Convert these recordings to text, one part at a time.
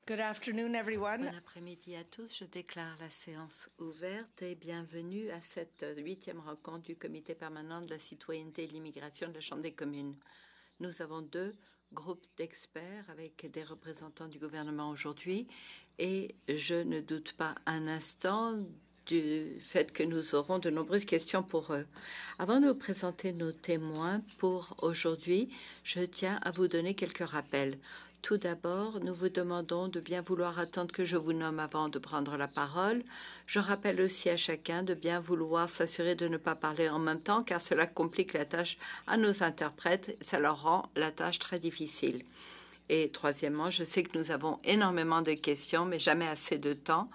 Good afternoon, everyone. Bon après-midi à tous. Je déclare la séance ouverte et bienvenue à cette 8e rencontre du Comité permanent de la citoyenneté et de l'immigration de la Chambre des communes. Nous avons deux groupes d'experts avec des représentants du gouvernement aujourd'hui et je ne doute pas un instant du fait que nous aurons de nombreuses questions pour eux. Avant de vous présenter nos témoins pour aujourd'hui, je tiens à vous donner quelques rappels. Tout d'abord, nous vous demandons de bien vouloir attendre que je vous nomme avant de prendre la parole. Je rappelle aussi à chacun de bien vouloir s'assurer de ne pas parler en même temps, car cela complique la tâche à nos interprètes. Ça leur rend la tâche très difficile. Et troisièmement, je sais que nous avons énormément de questions, mais jamais assez de temps.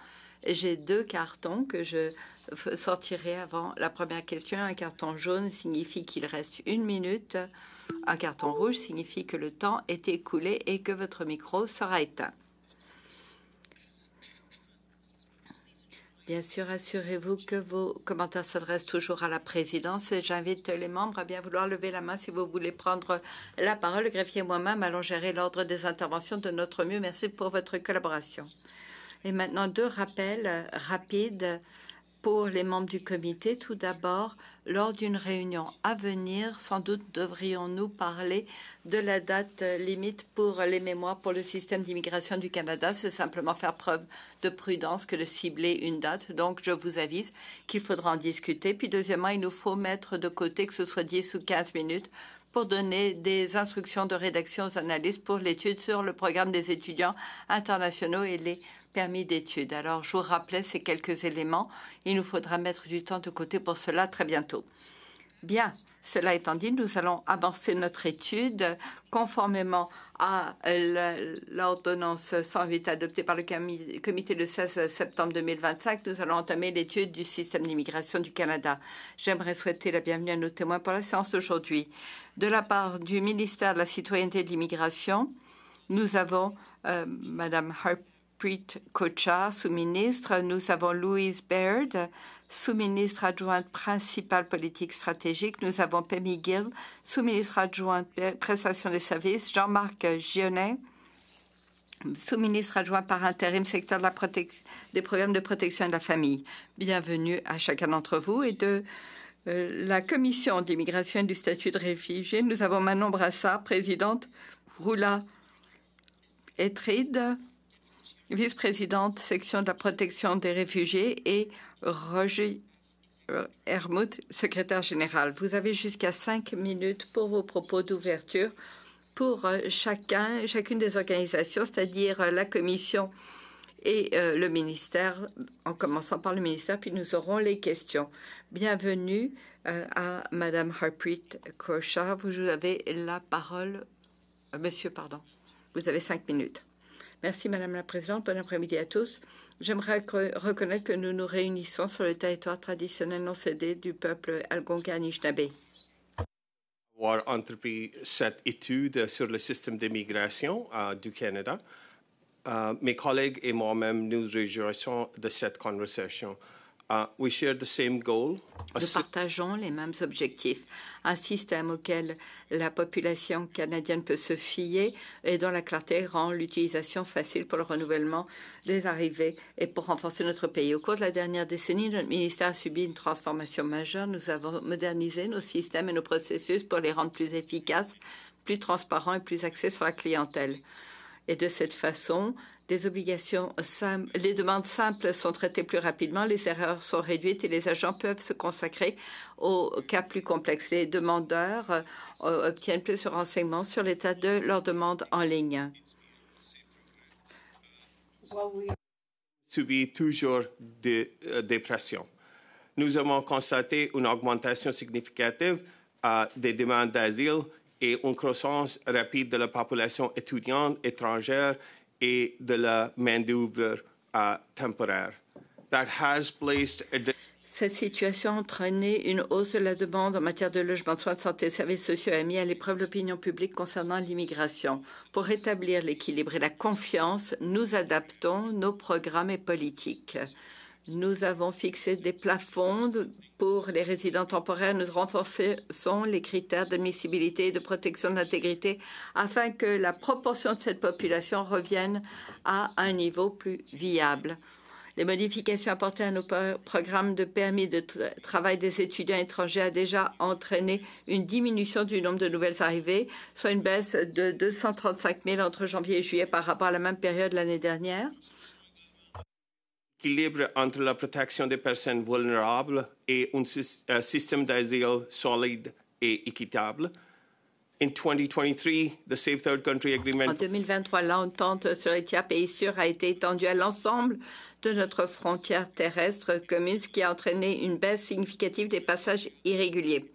J'ai deux cartons que je sortirai avant la première question. Un carton jaune signifie qu'il reste 1 minute. Un carton rouge signifie que le temps est écoulé et que votre micro sera éteint. Bien sûr, assurez-vous que vos commentaires s'adressent toujours à la présidence et j'invite les membres à bien vouloir lever la main si vous voulez prendre la parole. Le greffier et moi-même allons gérer l'ordre des interventions de notre mieux. Merci pour votre collaboration. Et maintenant, deux rappels rapides pour les membres du comité. Tout d'abord, lors d'une réunion à venir, sans doute devrions-nous parler de la date limite pour les mémoires pour le système d'immigration du Canada. C'est simplement faire preuve de prudence que de cibler une date. Donc, je vous avise qu'il faudra en discuter. Puis, deuxièmement, il nous faut mettre de côté que ce soit 10 ou 15 minutes pour donner des instructions de rédaction aux analystes pour l'étude sur le programme des étudiants internationaux et les permis d'études. Alors, je vous rappelais ces quelques éléments. Il nous faudra mettre du temps de côté pour cela très bientôt. Bien, cela étant dit, nous allons avancer notre étude conformément à l'ordonnance 108 adoptée par le comité le 16 septembre 2025. Nous allons entamer l'étude du système d'immigration du Canada. J'aimerais souhaiter la bienvenue à nos témoins pour la séance d'aujourd'hui. De la part du ministère de la Citoyenneté et de l'Immigration, nous avons Madame Harpreet Kochhar, sous-ministre. Nous avons Louise Baird, sous-ministre adjointe principale politique stratégique. Nous avons Pemi Gill, sous-ministre adjointe prestation des services. Jean-Marc Gionnet, sous-ministre adjoint par intérim secteur de des programmes de protection de la famille. Bienvenue à chacun d'entre vous. Et de la commission d'immigration et du statut de réfugié, nous avons Manon Brassard, présidente, Roula Etride, vice-présidente section de la protection des réfugiés, et Roger Hermouth, secrétaire général. Vous avez jusqu'à 5 minutes pour vos propos d'ouverture pour chacune des organisations, c'est-à-dire la commission et le ministère, en commençant par le ministère, puis nous aurons les questions. Bienvenue à Madame Harpreet Kochhar. Vous avez la parole. Monsieur, pardon. Vous avez 5 minutes. Merci, Madame la Présidente. Bon après-midi à tous. J'aimerais reconnaître que nous nous réunissons sur le territoire traditionnel non cédé du peuple Algonquin-Anishinaabe. Avoir entrepris cette étude sur le système d'immigration du Canada. Mes collègues et moi-même nous réjouissons de cette conversation. We share the same goal. Nous partageons les mêmes objectifs. Un système auquel la population canadienne peut se fier et dont la clarté rend l'utilisation facile pour le renouvellement des arrivées et pour renforcer notre pays. Au cours de la dernière décennie, notre ministère a subi une transformation majeure. Nous avons modernisé nos systèmes et nos processus pour les rendre plus efficaces, plus transparents et plus axés sur la clientèle. Et de cette façon, des obligations simples, les demandes simples sont traitées plus rapidement, les erreurs sont réduites et les agents peuvent se consacrer aux cas plus complexes. Les demandeurs obtiennent plus de renseignements sur l'état de leurs demandes en ligne. Subit toujours des pressions. Nous avons constaté une augmentation significative des demandes d'asile et une croissance rapide de la population étudiante étrangère et de la main-d'œuvre temporaire. Cette situation a entraîné une hausse de la demande en matière de logement, de soins de santé et de services sociaux et a mis à l'épreuve l'opinion publique concernant l'immigration. Pour rétablir l'équilibre et la confiance, nous adaptons nos programmes et politiques. Nous avons fixé des plafonds pour les résidents temporaires. Nous renforçons les critères d'admissibilité et de protection de l'intégrité afin que la proportion de cette population revienne à un niveau plus viable. Les modifications apportées à nos programmes de permis de travail des étudiants étrangers a déjà entraîné une diminution du nombre de nouvelles arrivées, soit une baisse de 235 000 entre janvier et juillet par rapport à la même période l'année dernière. L'équilibre entre la protection des personnes vulnérables et un système d'asile solide et équitable. En 2023, l'entente sur les tiers pays sûrs a été étendue à l'ensemble de notre frontière terrestre commune, ce qui a entraîné une baisse significative des passages irréguliers.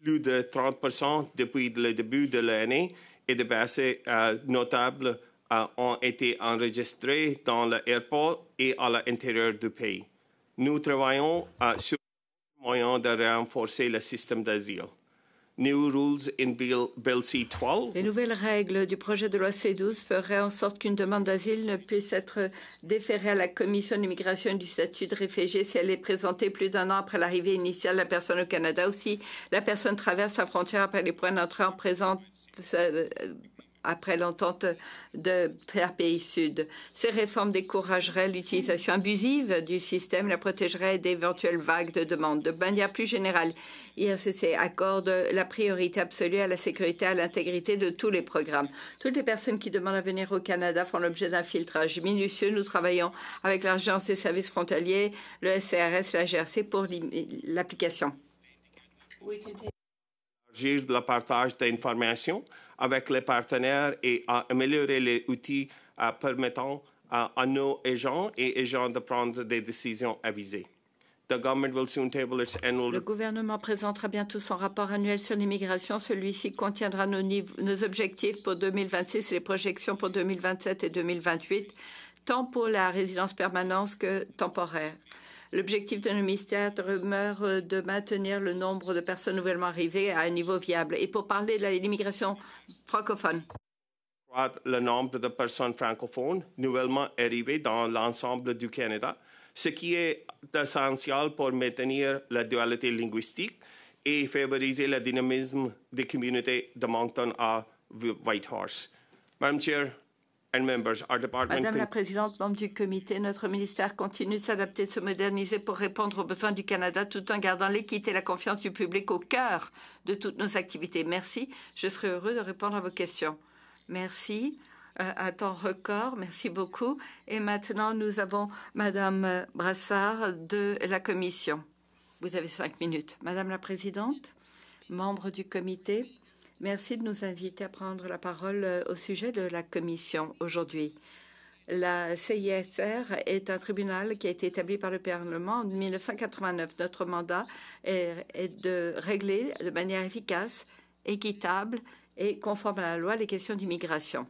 Plus de 30% depuis le début de l'année et des baisses notables ont été enregistrés dans l'aéroport et à l'intérieur du pays. Nous travaillons sur le moyen de renforcer le système d'asile. New rules in Bill C-12. Les nouvelles règles du projet de loi C-12 feraient en sorte qu'une demande d'asile ne puisse être déférée à la Commission d'immigration et du statut de réfugié si elle est présentée plus d'un an après l'arrivée initiale de la personne au Canada ou si la personne traverse la frontière après les points d'entrée en présence après l'entente de tiers pays sud. Ces réformes décourageraient l'utilisation abusive du système, la protégeraient d'éventuelles vagues de demandes. De manière plus générale, IRCC accorde la priorité absolue à la sécurité et à l'intégrité de tous les programmes. Toutes les personnes qui demandent à venir au Canada font l'objet d'un filtrage minutieux. Nous travaillons avec l'Agence des services frontaliers, le SCRS et la GRC pour l'application. De le partage d'informations avec les partenaires et à améliorer les outils permettant à nos agents et agents de prendre des décisions avisées. Le gouvernement présentera bientôt son rapport annuel sur l'immigration. Celui-ci contiendra nos objectifs pour 2026 et les projections pour 2027 et 2028, tant pour la résidence permanente que temporaire. L'objectif de nos ministères demeure de maintenir le nombre de personnes nouvellement arrivées à un niveau viable. Et pour parler de l'immigration francophone, le nombre de personnes francophones nouvellement arrivées dans l'ensemble du Canada, ce qui est essentiel pour maintenir la dualité linguistique et favoriser le dynamisme des communautés de Moncton à Whitehorse. Madam Chair, Madame la Présidente, membre du comité, notre ministère continue de s'adapter, de se moderniser pour répondre aux besoins du Canada tout en gardant l'équité et la confiance du public au cœur de toutes nos activités. Merci. Je serai heureux de répondre à vos questions. Merci. À temps record. Merci beaucoup. Et maintenant, nous avons Madame Brassard de la Commission. Vous avez 5 minutes. Madame la Présidente, membre du comité, merci de nous inviter à prendre la parole au sujet de la Commission aujourd'hui. La CISR est un tribunal qui a été établi par le Parlement en 1989. Notre mandat est de régler de manière efficace, équitable et conforme à la loi les questions d'immigration.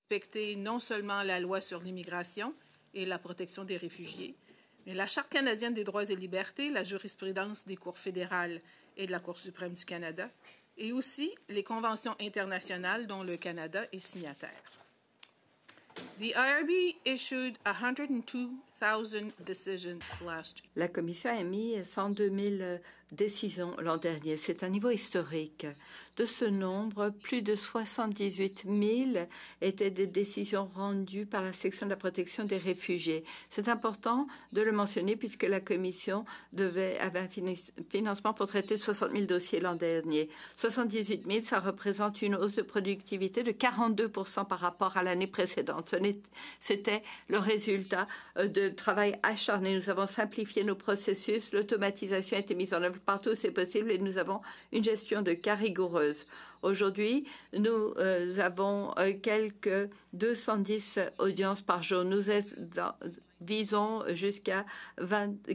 Respecter non seulement la loi sur l'immigration et la protection des réfugiés, mais la Charte canadienne des droits et libertés, la jurisprudence des cours fédérales et de la Cour suprême du Canada, et aussi les conventions internationales dont le Canada est signataire. The IRB issued 102,000 decisions last year. La Commission a émis 102 000 décisions l'an dernier. C'est un niveau historique. De ce nombre, plus de 78 000 étaient des décisions rendues par la section de la protection des réfugiés. C'est important de le mentionner puisque la Commission avait un financement pour traiter 60 000 dossiers l'an dernier. 78 000, ça représente une hausse de productivité de 42 % par rapport à l'année précédente. C'était le résultat de travail acharné. Nous avons simplifié nos processus, l'automatisation a été mise en œuvre partout où c'est possible et nous avons une gestion de cas rigoureuse. Aujourd'hui, nous avons quelques 210 audiences par jour. Nous visons jusqu'à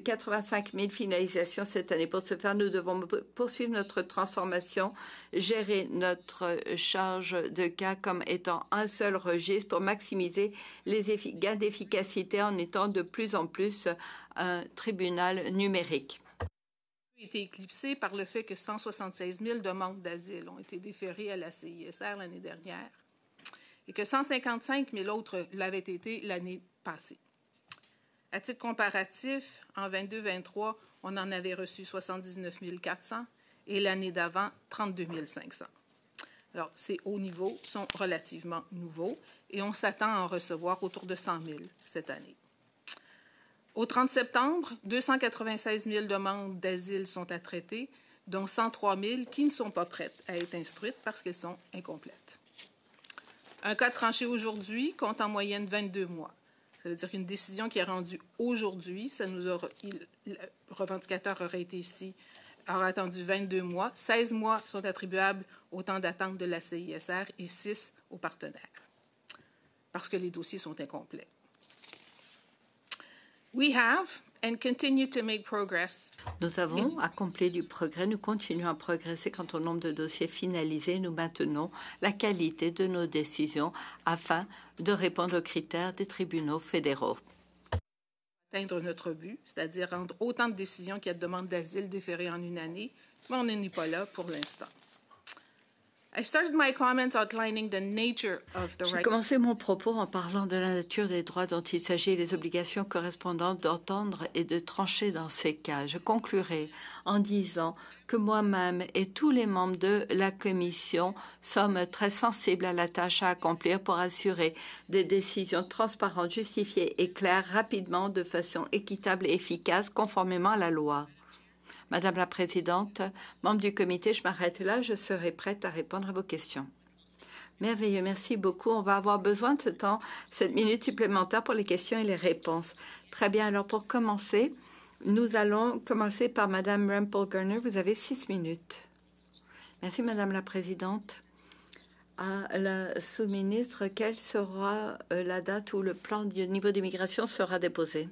85 000 finalisations cette année. Pour ce faire, nous devons poursuivre notre transformation, gérer notre charge de cas comme étant un seul registre pour maximiser les gains d'efficacité en étant de plus en plus un tribunal numérique. A été éclipsé par le fait que 176 000 demandes d'asile ont été déférées à la CISR l'année dernière et que 155 000 autres l'avaient été l'année passée. À titre comparatif, en 22-23, on en avait reçu 79 400 et l'année d'avant, 32 500. Alors, ces hauts niveaux sont relativement nouveaux et on s'attend à en recevoir autour de 100 000 cette année. Au 30 septembre, 296 000 demandes d'asile sont à traiter, dont 103 000 qui ne sont pas prêtes à être instruites parce qu'elles sont incomplètes. Un cas tranché aujourd'hui compte en moyenne 22 mois. Ça veut dire qu'une décision qui est rendue aujourd'hui, le revendicateur aurait été ici, aurait attendu 22 mois. 16 mois sont attribuables au temps d'attente de la CISR et 6 aux partenaires, parce que les dossiers sont incomplets. We have and continue to make progress. Nous avons accompli du progrès. Nous continuons à progresser quant au nombre de dossiers finalisés. Nous maintenons la qualité de nos décisions afin de répondre aux critères des tribunaux fédéraux. Atteindre notre but, c'est-à-dire rendre autant de décisions qu'il y a de demandes d'asile déférées en une année, mais on n'en est pas là pour l'instant. J'ai commencé mon propos en parlant de la nature des droits dont il s'agit et les obligations correspondantes d'entendre et de trancher dans ces cas. Je conclurai en disant que moi-même et tous les membres de la Commission sommes très sensibles à la tâche à accomplir pour assurer des décisions transparentes, justifiées et claires, rapidement, de façon équitable et efficace, conformément à la loi. Madame la Présidente, membre du comité, je m'arrête là. Je serai prête à répondre à vos questions. Merveilleux, merci beaucoup. On va avoir besoin de ce temps, cette minute supplémentaire pour les questions et les réponses. Très bien, alors pour commencer, nous allons commencer par Madame Rempel-Garner. Vous avez 6 minutes. Merci Madame la Présidente. À la sous-ministre, quelle sera la date où le plan du niveau d'immigration sera déposé?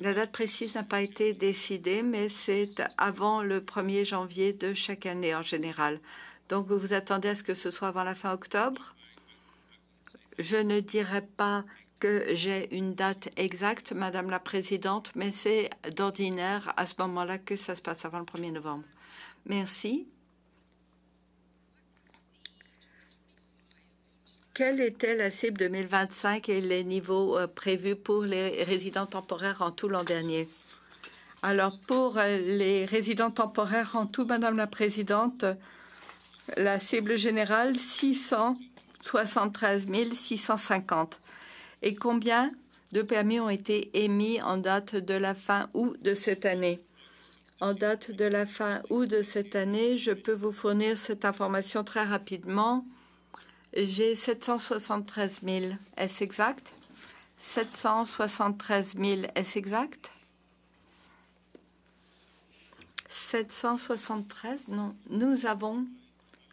La date précise n'a pas été décidée, mais c'est avant le 1er janvier de chaque année en général. Donc, vous vous attendez à ce que ce soit avant la fin octobre? Je ne dirais pas que j'ai une date exacte, Madame la Présidente, mais c'est d'ordinaire à ce moment-là que ça se passe avant le 1er novembre. Merci. Quelle était la cible 2025 et les niveaux prévus pour les résidents temporaires en tout l'an dernier? Alors, pour les résidents temporaires en tout, Madame la Présidente, la cible générale, 673 650. Et combien de permis ont été émis en date de la fin août de cette année? En date de la fin août de cette année, je peux vous fournir cette information très rapidement. J'ai 773 000. Est-ce exact? 773 000. Est-ce exact? 773? Non. Nous avons,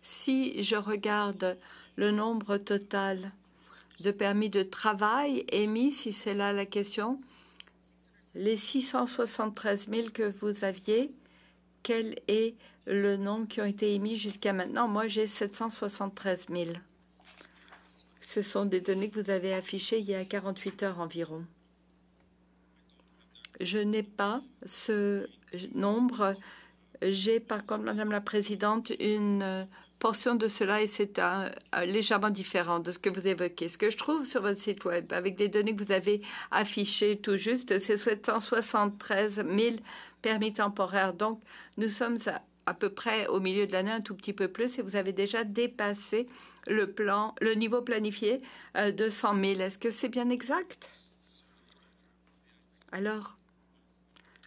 si je regarde le nombre total de permis de travail émis, si c'est là la question, les 673 000 que vous aviez, quel est le nombre qui ont été émis jusqu'à maintenant? Moi, j'ai 773 000. Ce sont des données que vous avez affichées il y a 48 heures environ. Je n'ai pas ce nombre. J'ai par contre, Madame la Présidente, une portion de cela et c'est légèrement différent de ce que vous évoquez. Ce que je trouve sur votre site Web, avec des données que vous avez affichées tout juste, c'est 773 000 permis temporaires. Donc, nous sommes à peu près au milieu de l'année, un tout petit peu plus, et vous avez déjà dépassé le niveau planifié de 100 000. Est-ce que c'est bien exact? Alors,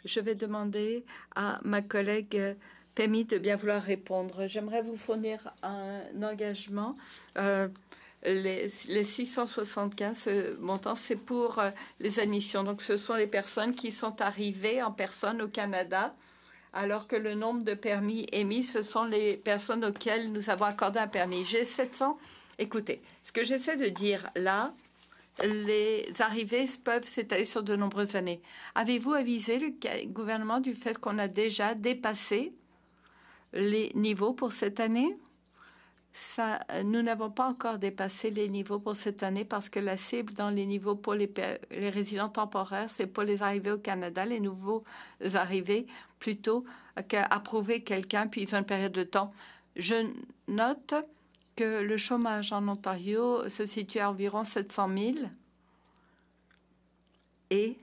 je vais demander à ma collègue Pemi de bien vouloir répondre. J'aimerais vous fournir un engagement. Les 675 montants, c'est pour les admissions. Donc, ce sont les personnes qui sont arrivées en personne au Canada, alors que le nombre de permis émis, ce sont les personnes auxquelles nous avons accordé un permis. J'ai 700. Écoutez, ce que j'essaie de dire là, les arrivées peuvent s'étaler sur de nombreuses années. Avez-vous avisé le gouvernement du fait qu'on a déjà dépassé les niveaux pour cette année? Nous n'avons pas encore dépassé les niveaux pour cette année parce que la cible dans les niveaux pour les résidents temporaires, c'est pour les arrivées au Canada, les nouveaux arrivés, plutôt qu'approuver quelqu'un, puis ils ont une période de temps. Je note que le chômage en Ontario se situe à environ 700 000. Et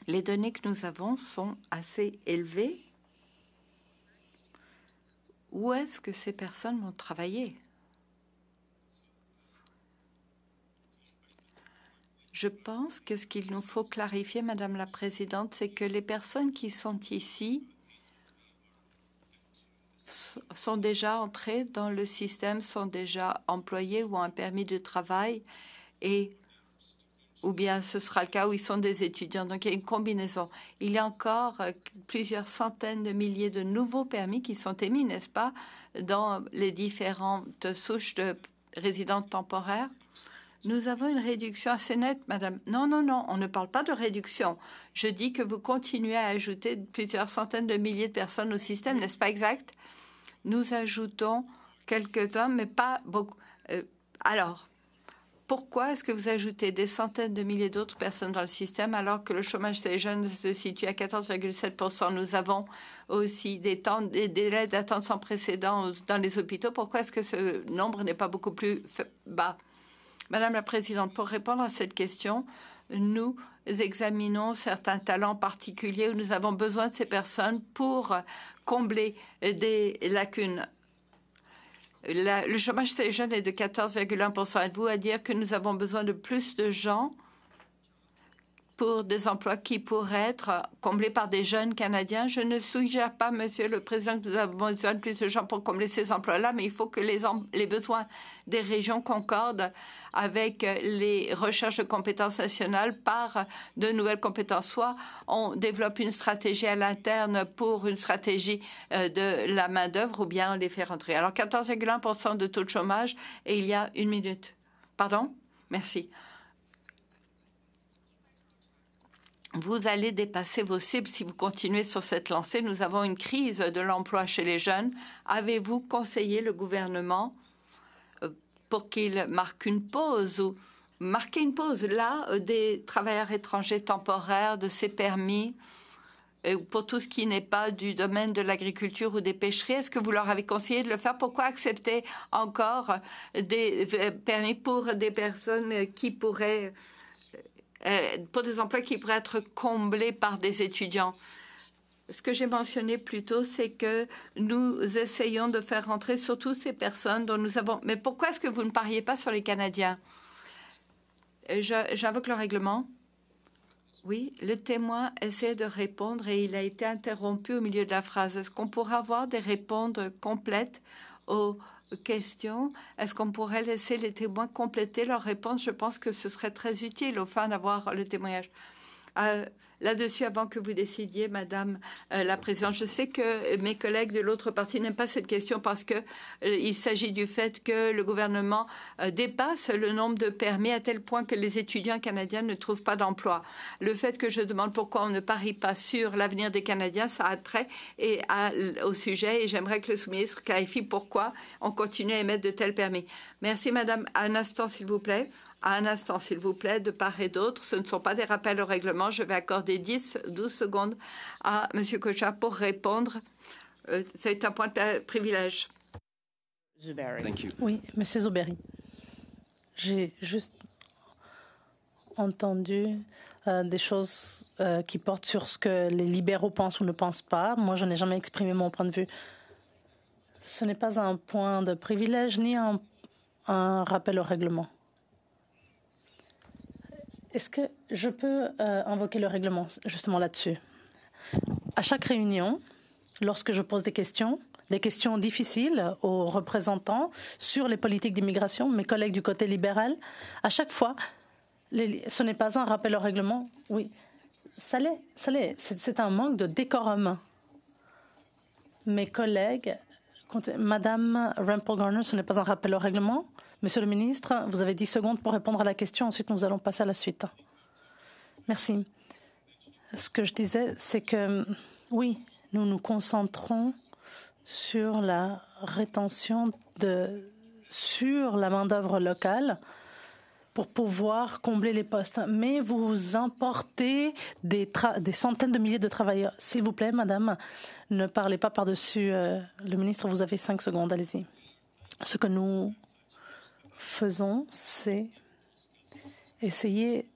les données que nous avons sont assez élevées. Où est-ce que ces personnes vont travailler? Je pense que ce qu'il nous faut clarifier, Madame la Présidente, c'est que les personnes qui sont ici sont déjà entrées dans le système, sont déjà employées ou ont un permis de travail, ou bien ce sera le cas où ils sont des étudiants. Donc, il y a une combinaison. Il y a encore plusieurs centaines de milliers de nouveaux permis qui sont émis, n'est-ce pas, dans les différentes souches de résidents temporaires. Nous avons une réduction assez nette, Madame. Non, non, non, on ne parle pas de réduction. Je dis que vous continuez à ajouter plusieurs centaines de milliers de personnes au système, n'est-ce pas exact? Nous ajoutons quelques-uns, mais pas beaucoup. Alors, pourquoi est-ce que vous ajoutez des centaines de milliers d'autres personnes dans le système alors que le chômage des jeunes se situe à 14,7 %? Nous avons aussi des délais d'attente sans précédent dans les hôpitaux. Pourquoi est-ce que ce nombre n'est pas beaucoup plus bas? Madame la Présidente, pour répondre à cette question, nous examinons certains talents particuliers où nous avons besoin de ces personnes pour combler des lacunes. Le chômage des jeunes est de 14,1 %. Êtes-vous à dire que nous avons besoin de plus de gens pour des emplois qui pourraient être comblés par des jeunes Canadiens? Je ne suggère pas, Monsieur le Président, que nous avons besoin de plus de gens pour combler ces emplois-là, mais il faut que les besoins des régions concordent avec les recherches de compétences nationales par de nouvelles compétences. Soit on développe une stratégie à l'interne pour une stratégie de la main-d'œuvre, ou bien on les fait rentrer. Alors, 14,1 % de taux de chômage, et il y a 1 minute. Pardon? Merci. Vous allez dépasser vos cibles si vous continuez sur cette lancée. Nous avons une crise de l'emploi chez les jeunes. Avez-vous conseillé le gouvernement pour qu'il marque une pause ou marquer une pause là des travailleurs étrangers temporaires, de ces permis pour tout ce qui n'est pas du domaine de l'agriculture ou des pêcheries? Est-ce que vous leur avez conseillé de le faire? Pourquoi accepter encore des permis pour des personnes qui pourraient pour des emplois qui pourraient être comblés par des étudiants? Ce que j'ai mentionné plus tôt, c'est que nous essayons de faire rentrer surtout ces personnes dont nous avons... Mais pourquoi est-ce que vous ne pariez pas sur les Canadiens? J'invoque le règlement. Oui, le témoin essaie de répondre et il a été interrompu au milieu de la phrase. Est-ce qu'on pourrait avoir des réponses complètes aux questions? Est-ce qu'on pourrait laisser les témoins compléter leurs réponses? Je pense que ce serait très utile au fin d'avoir le témoignage. Là-dessus, avant que vous décidiez, Madame la Présidente, je sais que mes collègues de l'autre parti n'aiment pas cette question parce que il s'agit du fait que le gouvernement dépasse le nombre de permis à tel point que les étudiants canadiens ne trouvent pas d'emploi. Le fait que je demande pourquoi on ne parie pas sur l'avenir des Canadiens, ça a trait au sujet et j'aimerais que le sous-ministre clarifie pourquoi on continue à émettre de tels permis. Merci, Madame. Un instant, s'il vous plaît. Un instant, s'il vous plaît, de part et d'autre. Ce ne sont pas des rappels au règlement. Je vais accorder 10-12 secondes à M. Kocha pour répondre. C'est un point de privilège. Oui, M. Zoberi. J'ai juste entendu des choses qui portent sur ce que les libéraux pensent ou ne pensent pas. Moi, je n'ai jamais exprimé mon point de vue. Ce n'est pas un point de privilège ni un rappel au règlement. Est-ce que je peux invoquer le règlement justement là-dessus? À chaque réunion, lorsque je pose des questions difficiles aux représentants sur les politiques d'immigration, mes collègues du côté libéral, à chaque fois, ce n'est pas un rappel au règlement. Oui, ça l'est. C'est un manque de décorum. Mes collègues, Madame Rempel-Garner, ce n'est pas un rappel au règlement. Monsieur le ministre, vous avez 10 secondes pour répondre à la question. Ensuite, nous allons passer à la suite. Sur Ce que je disais, c'est que, oui, nous nous concentrons sur la rétention sur la main-d'œuvre locale pour pouvoir combler les postes. Mais vous importez des centaines de milliers de travailleurs. S'il vous plaît, madame, ne parlez pas par-dessus le ministre. Vous avez 5 secondes. Allez-y. Ce que nous faisons, c'est essayer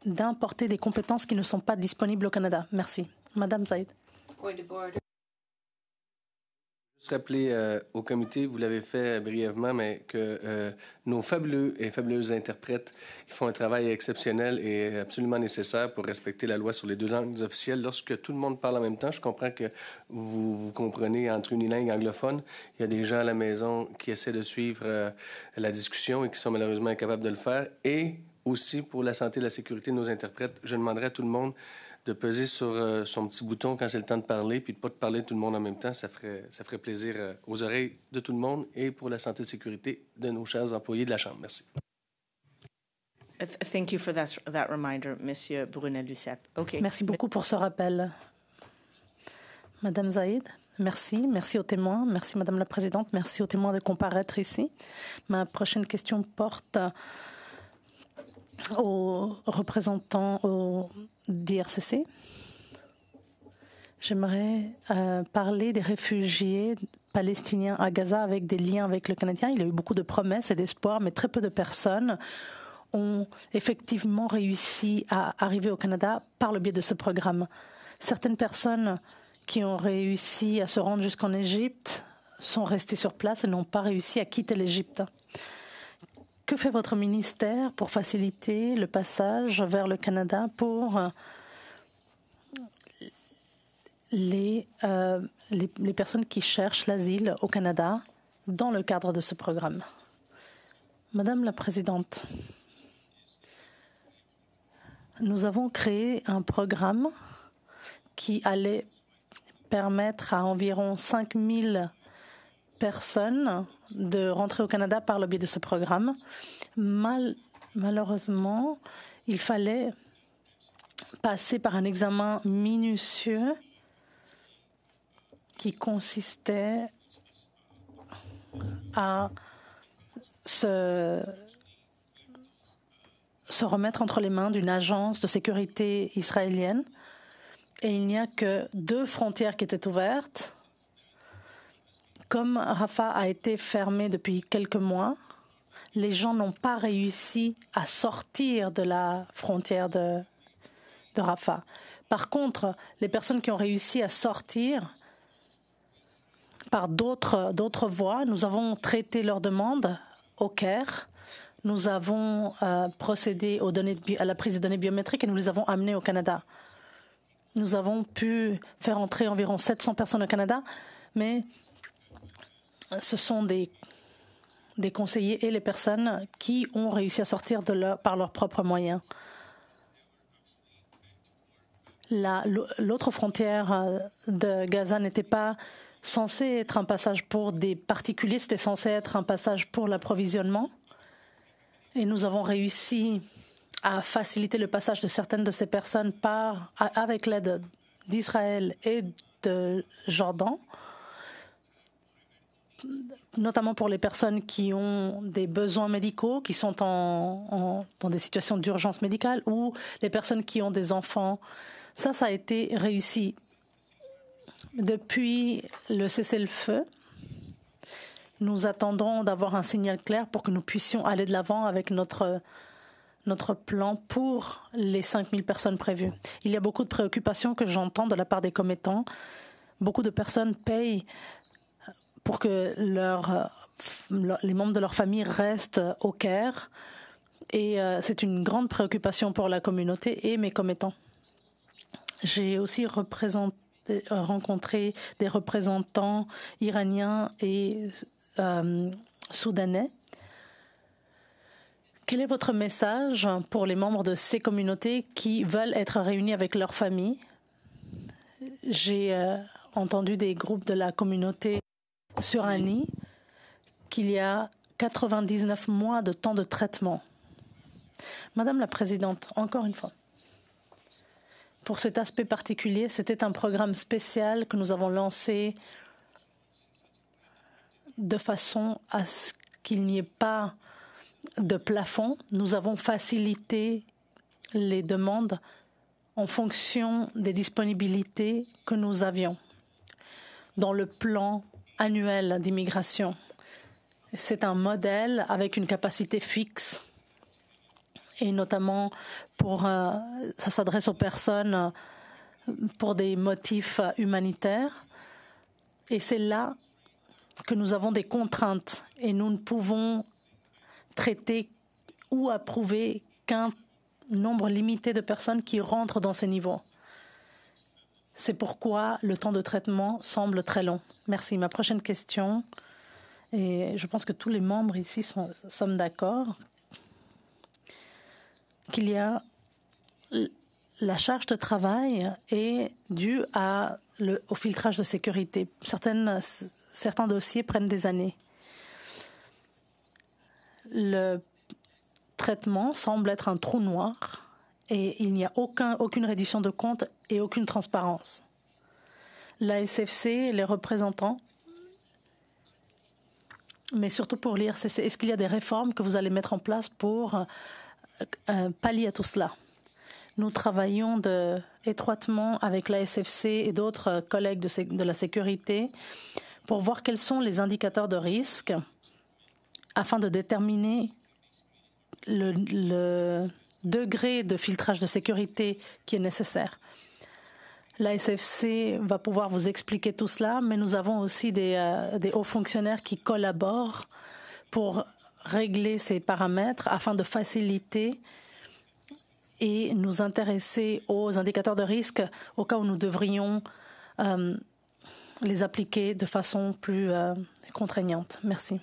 d'importer des compétences qui ne sont pas disponibles au Canada. Merci. Madame Zaïd. Juste rappeler au comité, vous l'avez fait brièvement, mais que nos fabuleux et fabuleuses interprètes qui font un travail exceptionnel et absolument nécessaire pour respecter la loi sur les 2 langues officielles. Lorsque tout le monde parle en même temps, je comprends que vous comprenez entre unilingue anglophone. Il y a des gens à la maison qui essaient de suivre la discussion et qui sont malheureusement incapables de le faire. Et aussi, pour la santé et la sécurité de nos interprètes, je demanderai à tout le monde de peser sur son petit bouton quand c'est le temps de parler, puis de ne pas parler tout le monde en même temps. Ça ferait plaisir aux oreilles de tout le monde et pour la santé et sécurité de nos chers employés de la Chambre. Merci. Thank you for that reminder, Monsieur Brunel-Duceppe. Okay. Merci beaucoup pour ce rappel. Madame Zaïd, merci. Merci aux témoins. Merci, Madame la Présidente. Merci aux témoins de comparaître ici. Ma prochaine question porte aux représentants d'IRCC. J'aimerais parler des réfugiés palestiniens à Gaza avec des liens avec le Canadien. Il y a eu beaucoup de promesses et d'espoirs, mais très peu de personnes ont effectivement réussi à arriver au Canada par le biais de ce programme. Certaines personnes qui ont réussi à se rendre jusqu'en Égypte sont restées sur place et n'ont pas réussi à quitter l'Égypte. Que fait votre ministère pour faciliter le passage vers le Canada pour les personnes qui cherchent l'asile au Canada dans le cadre de ce programme? Madame la Présidente, nous avons créé un programme qui allait permettre à environ 5 000 personnes de rentrer au Canada par le biais de ce programme. Malheureusement, il fallait passer par un examen minutieux qui consistait à se remettre entre les mains d'une agence de sécurité israélienne. Et il n'y a que 2 frontières qui étaient ouvertes. Comme Rafah a été fermé depuis quelques mois, les gens n'ont pas réussi à sortir de la frontière de Rafah. Par contre, les personnes qui ont réussi à sortir par d'autres voies, nous avons traité leurs demandes au Caire. Nous avons procédé à la prise de données biométriques et nous les avons amenées au Canada. Nous avons pu faire entrer environ 700 personnes au Canada, mais ce sont des conseillers et les personnes qui ont réussi à sortir par leurs propres moyens. L'autre frontière de Gaza n'était pas censée être un passage pour des particuliers, c'était censé être un passage pour l'approvisionnement. Et nous avons réussi à faciliter le passage de certaines de ces personnes avec l'aide d'Israël et de Jordan, notamment pour les personnes qui ont des besoins médicaux, qui sont dans des situations d'urgence médicale, ou les personnes qui ont des enfants. Ça a été réussi. Depuis le cessez-le-feu, nous attendons d'avoir un signal clair pour que nous puissions aller de l'avant avec notre plan pour les 5 000 personnes prévues. Il y a beaucoup de préoccupations que j'entends de la part des commettants. Beaucoup de personnes payent pour que les membres de leur famille restent au Caire. Et c'est une grande préoccupation pour la communauté et mes commettants. J'ai aussi rencontré des représentants iraniens et soudanais. Quel est votre message pour les membres de ces communautés qui veulent être réunis avec leur famille? J'ai entendu des groupes de la communauté sur Annie qu'il y a 99 mois de temps de traitement. Madame la Présidente, encore une fois, pour cet aspect particulier, c'était un programme spécial que nous avons lancé de façon à ce qu'il n'y ait pas de plafond. Nous avons facilité les demandes en fonction des disponibilités que nous avions dans le plan annuel d'immigration. C'est un modèle avec une capacité fixe et notamment ça s'adresse aux personnes pour des motifs humanitaires. Et c'est là que nous avons des contraintes et nous ne pouvons traiter ou approuver qu'un nombre limité de personnes qui rentrent dans ces niveaux. C'est pourquoi le temps de traitement semble très long. Merci. Ma prochaine question, et je pense que tous les membres ici sommes d'accord, qu'il y a la charge de travail est due au filtrage de sécurité. Certains dossiers prennent des années. Le traitement semble être un trou noir et il n'y a aucune reddition de comptes et aucune transparence. La SFC et les représentants, mais surtout pour l'IRCC, est-ce qu'il y a des réformes que vous allez mettre en place pour pallier à tout cela? Nous travaillons étroitement avec la SFC et d'autres collègues de la sécurité pour voir quels sont les indicateurs de risque afin de déterminer le degré de filtrage de sécurité qui est nécessaire. La SFC va pouvoir vous expliquer tout cela, mais nous avons aussi des hauts fonctionnaires qui collaborent pour régler ces paramètres afin de faciliter et nous intéresser aux indicateurs de risque au cas où nous devrions les appliquer de façon plus contraignante. Merci.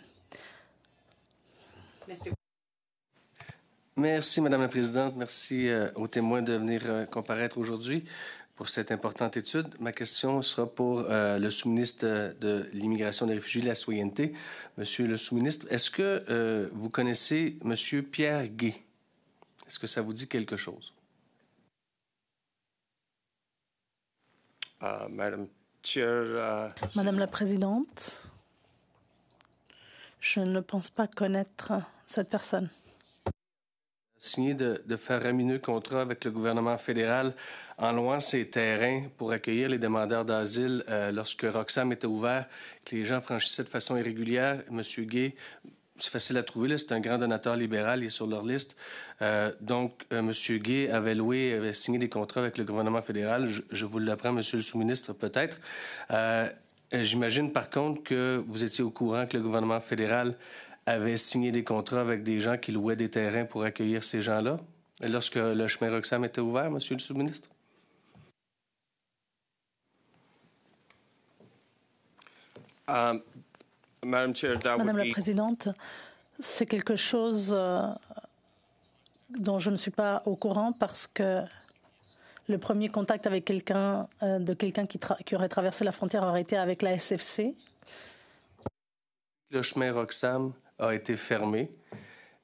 Merci, Madame la Présidente. Merci aux témoins de venir comparaître aujourd'hui pour cette importante étude. Ma question sera pour le sous-ministre de l'Immigration, des Réfugiés et de la Citoyenneté. Monsieur le sous-ministre, est-ce que vous connaissez Monsieur Pierre Gay? Est-ce que ça vous dit quelque chose? Madame Chair, Madame la Présidente, je ne pense pas connaître cette personne. Signé de faramineux contrats avec le gouvernement fédéral en louant ses terrains pour accueillir les demandeurs d'asile lorsque Roxham était ouvert, que les gens franchissaient de façon irrégulière. Monsieur Gay, c'est facile à trouver, c'est un grand donateur libéral, il est sur leur liste. Donc, Monsieur Gay avait signé des contrats avec le gouvernement fédéral. Je vous l'apprends, Monsieur le sous-ministre, peut-être. J'imagine, par contre, que vous étiez au courant que le gouvernement fédéral avait signé des contrats avec des gens qui louaient des terrains pour accueillir ces gens-là, lorsque le chemin Roxham était ouvert, Monsieur le sous-ministre? Madame la Présidente, c'est quelque chose dont je ne suis pas au courant parce que le premier contact avec quelqu'un qui aurait traversé la frontière aurait été avec la SFC. Le chemin Roxham a été fermé.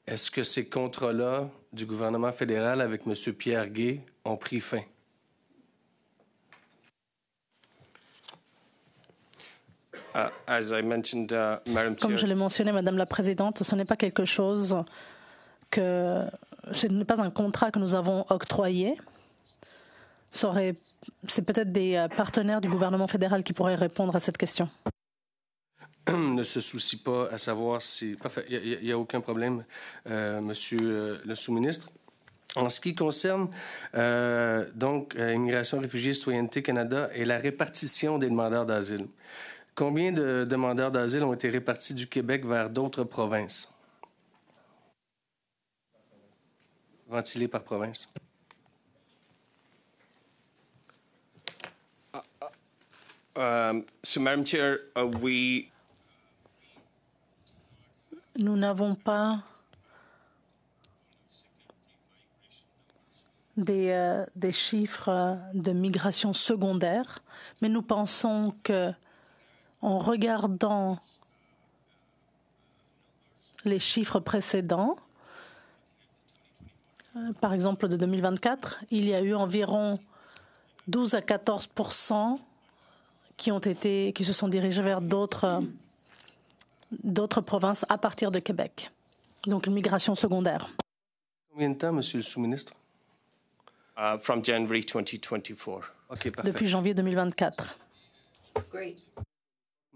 Est-ce que ces contrats-là du gouvernement fédéral avec M. Pierre Gay ont pris fin? Comme je l'ai mentionné, Madame la Présidente, ce n'est pas quelque chose ce n'est pas un contrat que nous avons octroyé. C'est peut-être des partenaires du gouvernement fédéral qui pourraient répondre à cette question. Ne se soucie pas à savoir si... Parfait, il n'y a aucun problème, Monsieur le sous-ministre. En ce qui concerne Immigration, Réfugiés, Citoyenneté Canada et la répartition des demandeurs d'asile, combien de demandeurs d'asile ont été répartis du Québec vers d'autres provinces? Ventilés par province. Madam Chair, nous n'avons pas des chiffres de migration secondaire, mais nous pensons que, en regardant les chiffres précédents, par exemple de 2024, il y a eu environ 12 à 14% qui se sont dirigés vers d'autres provinces à partir de Québec. Donc une migration secondaire. Combien de temps, Monsieur le sous-ministre? From January 2024. OK, parfait. Depuis janvier 2024. Great.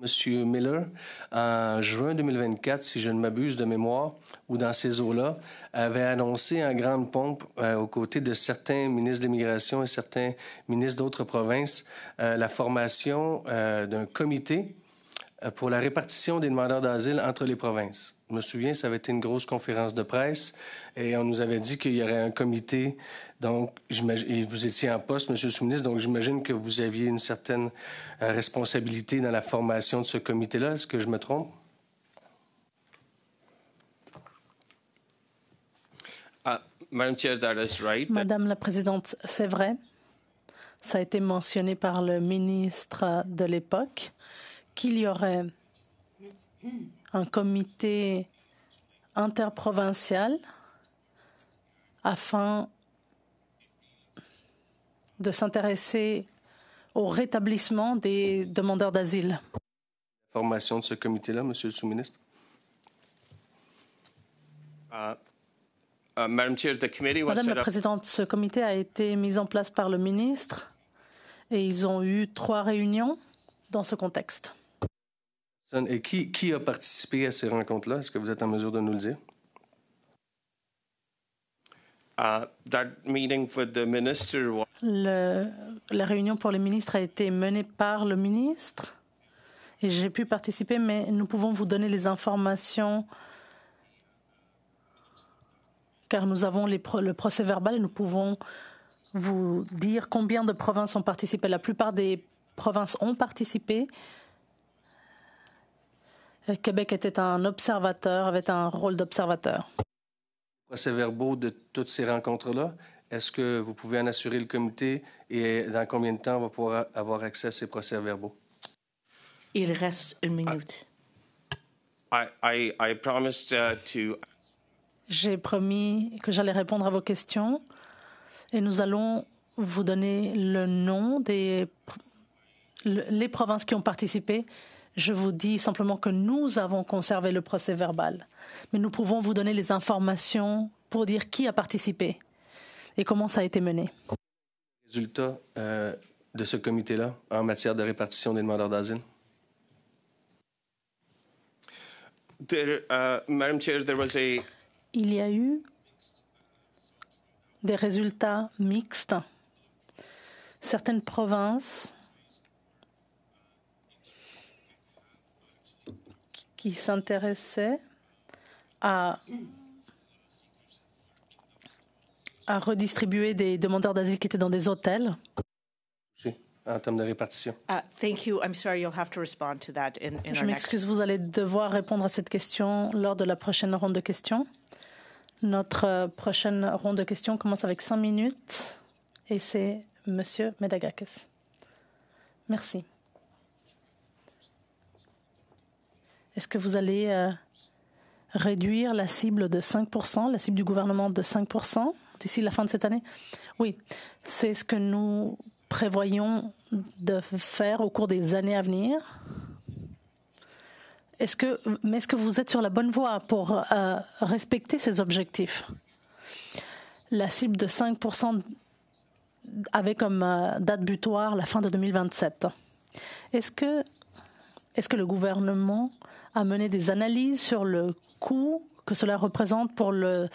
Monsieur Miller, en juin 2024, si je ne m'abuse de mémoire, ou dans ces eaux-là, avait annoncé en grande pompe, aux côtés de certains ministres de l'Immigration et certains ministres d'autres provinces, la formation d'un comité pour la répartition des demandeurs d'asile entre les provinces. Je me souviens, ça avait été une grosse conférence de presse et on nous avait dit qu'il y aurait un comité. Donc, et vous étiez en poste, Monsieur le sous-ministre, donc j'imagine que vous aviez une certaine responsabilité dans la formation de ce comité-là. Est-ce que je me trompe? Madam Chair, that is right. Madame la Présidente, c'est vrai. Ça a été mentionné par le ministre de l'époque qu'il y aurait un comité interprovincial afin de s'intéresser au rétablissement des demandeurs d'asile. Formation de ce comité-là, Monsieur le sous-ministre? Madam Chair, the committee was Madame set la up. Présidente, ce comité a été mis en place par le ministre et ils ont eu 3 réunions dans ce contexte. Et qui a participé à ces rencontres-là? Est-ce que vous êtes en mesure de nous le dire? That meeting with the minister was La réunion pour les ministres a été menée par le ministre et j'ai pu participer, mais nous pouvons vous donner les informations car nous avons le procès verbal et nous pouvons vous dire combien de provinces ont participé. La plupart des provinces ont participé. Québec était un observateur, avait un rôle d'observateur. Procès-verbaux de toutes ces rencontres-là, est-ce que vous pouvez en assurer le comité et dans combien de temps on va pouvoir avoir accès à ces procès-verbaux? Il reste 1 minute. I promised to. J'ai promis que j'allais répondre à vos questions et nous allons vous donner le nom les provinces qui ont participé. Je vous dis simplement que nous avons conservé le procès verbal, mais nous pouvons vous donner les informations pour dire qui a participé et comment ça a été mené. Résultat de ce comité-là en matière de répartition des demandeurs d'asile? Madam Chair, there was a. Il y a eu des résultats mixtes. Certaines provinces qui s'intéressaient à redistribuer des demandeurs d'asile qui étaient dans des hôtels. En termes de répartition. Thank you. I'm sorry, you'll have to respond to that in Je our next. m'excuse, vous allez devoir répondre à cette question lors de la prochaine ronde de questions. Notre prochaine ronde de questions commence avec 5 minutes et c'est Monsieur Medagakis. Merci. Est-ce que vous allez réduire la cible de 5%, la cible du gouvernement de 5% d'ici la fin de cette année? Oui, c'est ce que nous prévoyons de faire au cours des années à venir. Est-ce que vous êtes sur la bonne voie pour respecter ces objectifs? La cible de 5% avait comme date butoir la fin de 2027. Est-ce que le gouvernement a mené des analyses sur le coût que cela représente pour le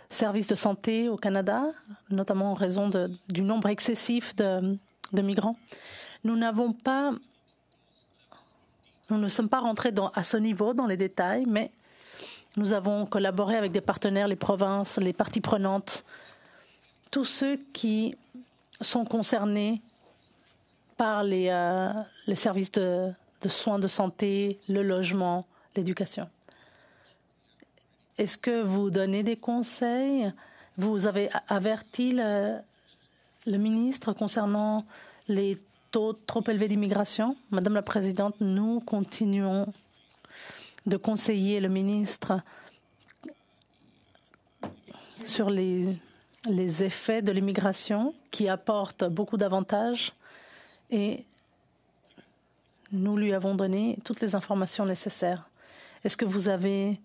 service de santé au Canada, notamment en raison du nombre excessif de migrants? Nous ne sommes pas rentrés à ce niveau, dans les détails, mais nous avons collaboré avec des partenaires, les provinces, les parties prenantes, tous ceux qui sont concernés par les services de soins de santé, le logement, l'éducation. Est-ce que vous donnez des conseils? Vous avez averti le ministre concernant les taux trop élevés d'immigration? Madame la Présidente, nous continuons de conseiller le ministre sur les effets de l'immigration qui apportent beaucoup d'avantages et nous lui avons donné toutes les informations nécessaires. Est-ce que vous avez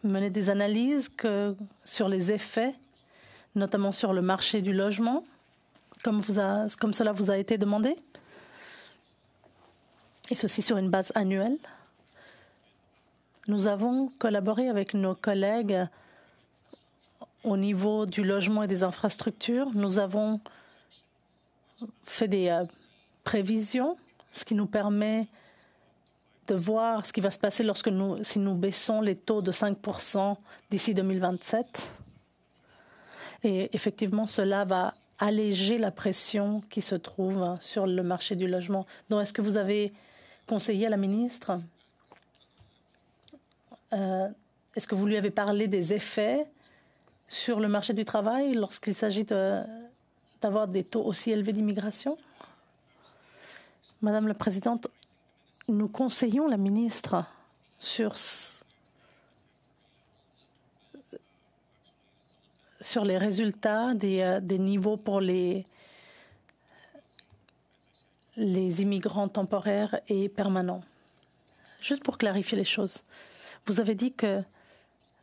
mené des analyses sur les effets, notamment sur le marché du logement, comme cela vous a été demandé? et ceci sur une base annuelle. Nous avons collaboré avec nos collègues au niveau du logement et des infrastructures. Nous avons fait des prévisions, ce qui nous permet de voir ce qui va se passer si nous baissons les taux de 5% d'ici 2027. Et effectivement, cela va alléger la pression qui se trouve sur le marché du logement. Donc, est-ce que vous avez conseillé à la ministre? Est-ce que vous lui avez parlé des effets sur le marché du travail lorsqu'il s'agit d'avoir des taux aussi élevés d'immigration? Madame la Présidente, nous conseillons la ministre sur les résultats des niveaux pour les immigrants temporaires et permanents. Juste pour clarifier les choses, vous avez dit que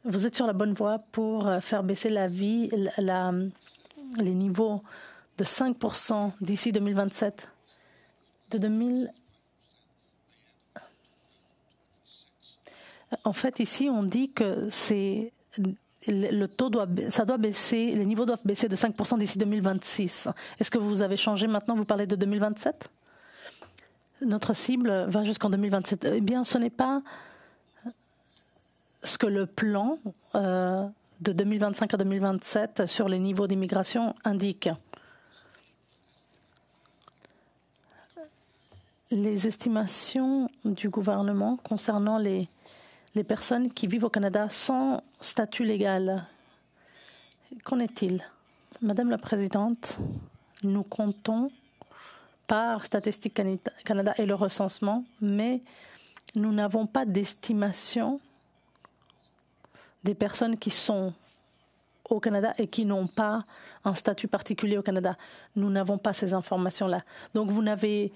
vous êtes sur la bonne voie pour faire baisser les niveaux de 5% d'ici 2027. En fait, ici, on dit que le taux doit baisser, les niveaux doivent baisser de 5% d'ici 2026. Est-ce que vous avez changé maintenant? Vous parlez de 2027? Notre cible va jusqu'en 2027. Eh bien, ce n'est pas ce que le plan de 2025 à 2027 sur les niveaux d'immigration indique. Les estimations du gouvernement concernant les personnes qui vivent au Canada sans statut légal, qu'en est-il? Madame la Présidente, nous comptons par Statistique Canada et le recensement, mais nous n'avons pas d'estimation des personnes qui sont au Canada et qui n'ont pas un statut particulier au Canada. Nous n'avons pas ces informations-là. Donc, vous n'avez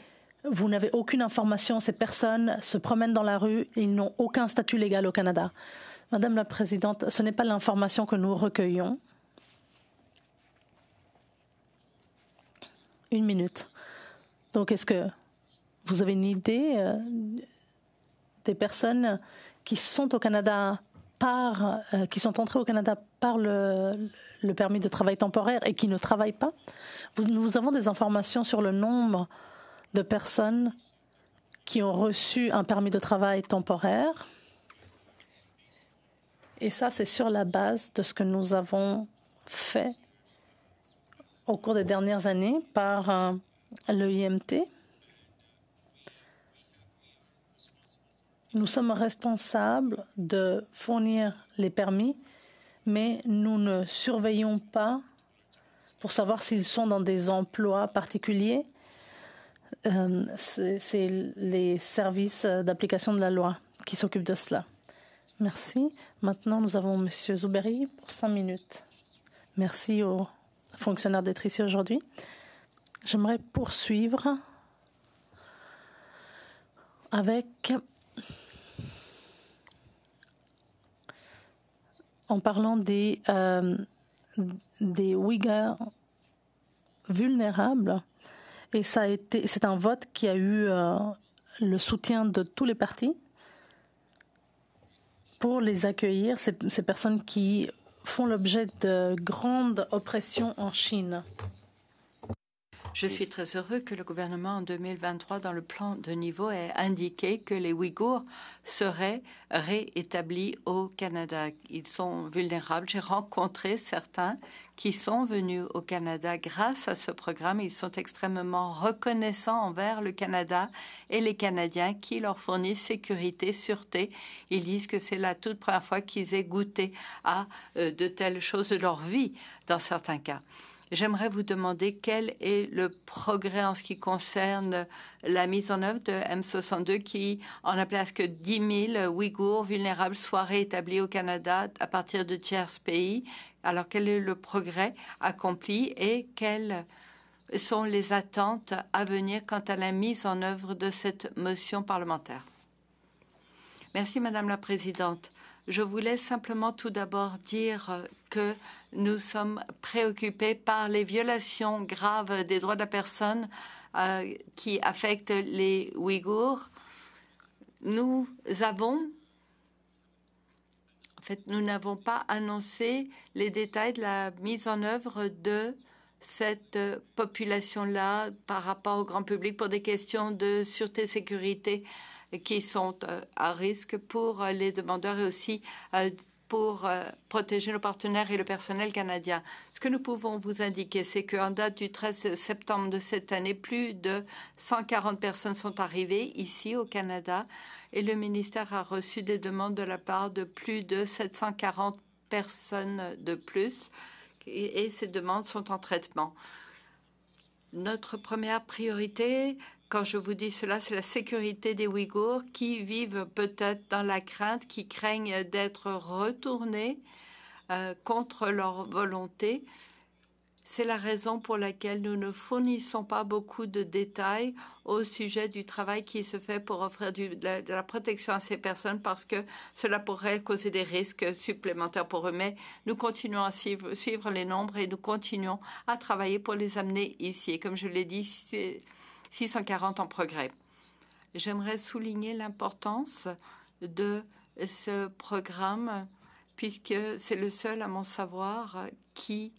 aucune information. Ces personnes se promènent dans la rue et ils n'ont aucun statut légal au Canada. Madame la Présidente, ce n'est pas l'information que nous recueillons. Une minute. Donc, est-ce que vous avez une idée des personnes qui sont au Canada qui sont entrées au Canada par le permis de travail temporaire et qui ne travaillent pas? Nous avons des informations sur le nombre de personnes qui ont reçu un permis de travail temporaire. Et ça, c'est sur la base de ce que nous avons fait au cours des dernières années par l'EIMT. Nous sommes responsables de fournir les permis, mais nous ne surveillons pas pour savoir s'ils sont dans des emplois particuliers. C'est les services d'application de la loi qui s'occupent de cela. Merci. Maintenant, nous avons M. Zouberi pour 5 minutes. Merci aux fonctionnaires d'être ici aujourd'hui. J'aimerais poursuivre en parlant des Ouïghours vulnérables. Et c'est un vote qui a eu le soutien de tous les partis pour les accueillir, ces personnes qui font l'objet de grandes oppressions en Chine. Je suis très heureux que le gouvernement en 2023, dans le plan de niveau, ait indiqué que les Ouïghours seraient réétablis au Canada. Ils sont vulnérables. J'ai rencontré certains qui sont venus au Canada grâce à ce programme. Ils sont extrêmement reconnaissants envers le Canada et les Canadiens qui leur fournissent sécurité, sûreté. Ils disent que c'est la toute première fois qu'ils aient goûté à de telles choses de leur vie, dans certains cas. J'aimerais vous demander quel est le progrès en ce qui concerne la mise en œuvre de M62 qui en appelait à ce que 10 000 Ouïghours vulnérables soient réétablis au Canada à partir de tiers pays. Alors, quel est le progrès accompli et quelles sont les attentes à venir quant à la mise en œuvre de cette motion parlementaire? Merci, Madame la Présidente. Je voulais simplement tout d'abord dire que nous sommes préoccupés par les violations graves des droits de la personne qui affectent les Ouïghours. Nous n'avons pas annoncé les détails de la mise en œuvre de cette population-là par rapport au grand public pour des questions de sûreté et sécurité qui sont à risque pour les demandeurs et aussi pour protéger nos partenaires et le personnel canadien. Ce que nous pouvons vous indiquer, c'est qu'en date du 13 septembre de cette année, plus de 140 personnes sont arrivées ici au Canada et le ministère a reçu des demandes de la part de plus de 740 personnes de plus et ces demandes sont en traitement. Notre première priorité, quand je vous dis cela, c'est la sécurité des Ouïghours qui vivent peut-être dans la crainte, qui craignent d'être retournés contre leur volonté. C'est la raison pour laquelle nous ne fournissons pas beaucoup de détails au sujet du travail qui se fait pour offrir de la protection à ces personnes parce que cela pourrait causer des risques supplémentaires pour eux. Mais nous continuons à suivre les nombres et nous continuons à travailler pour les amener ici. Et comme je l'ai dit, c'est 640 en progrès. J'aimerais souligner l'importance de ce programme puisque c'est le seul, à mon savoir, qui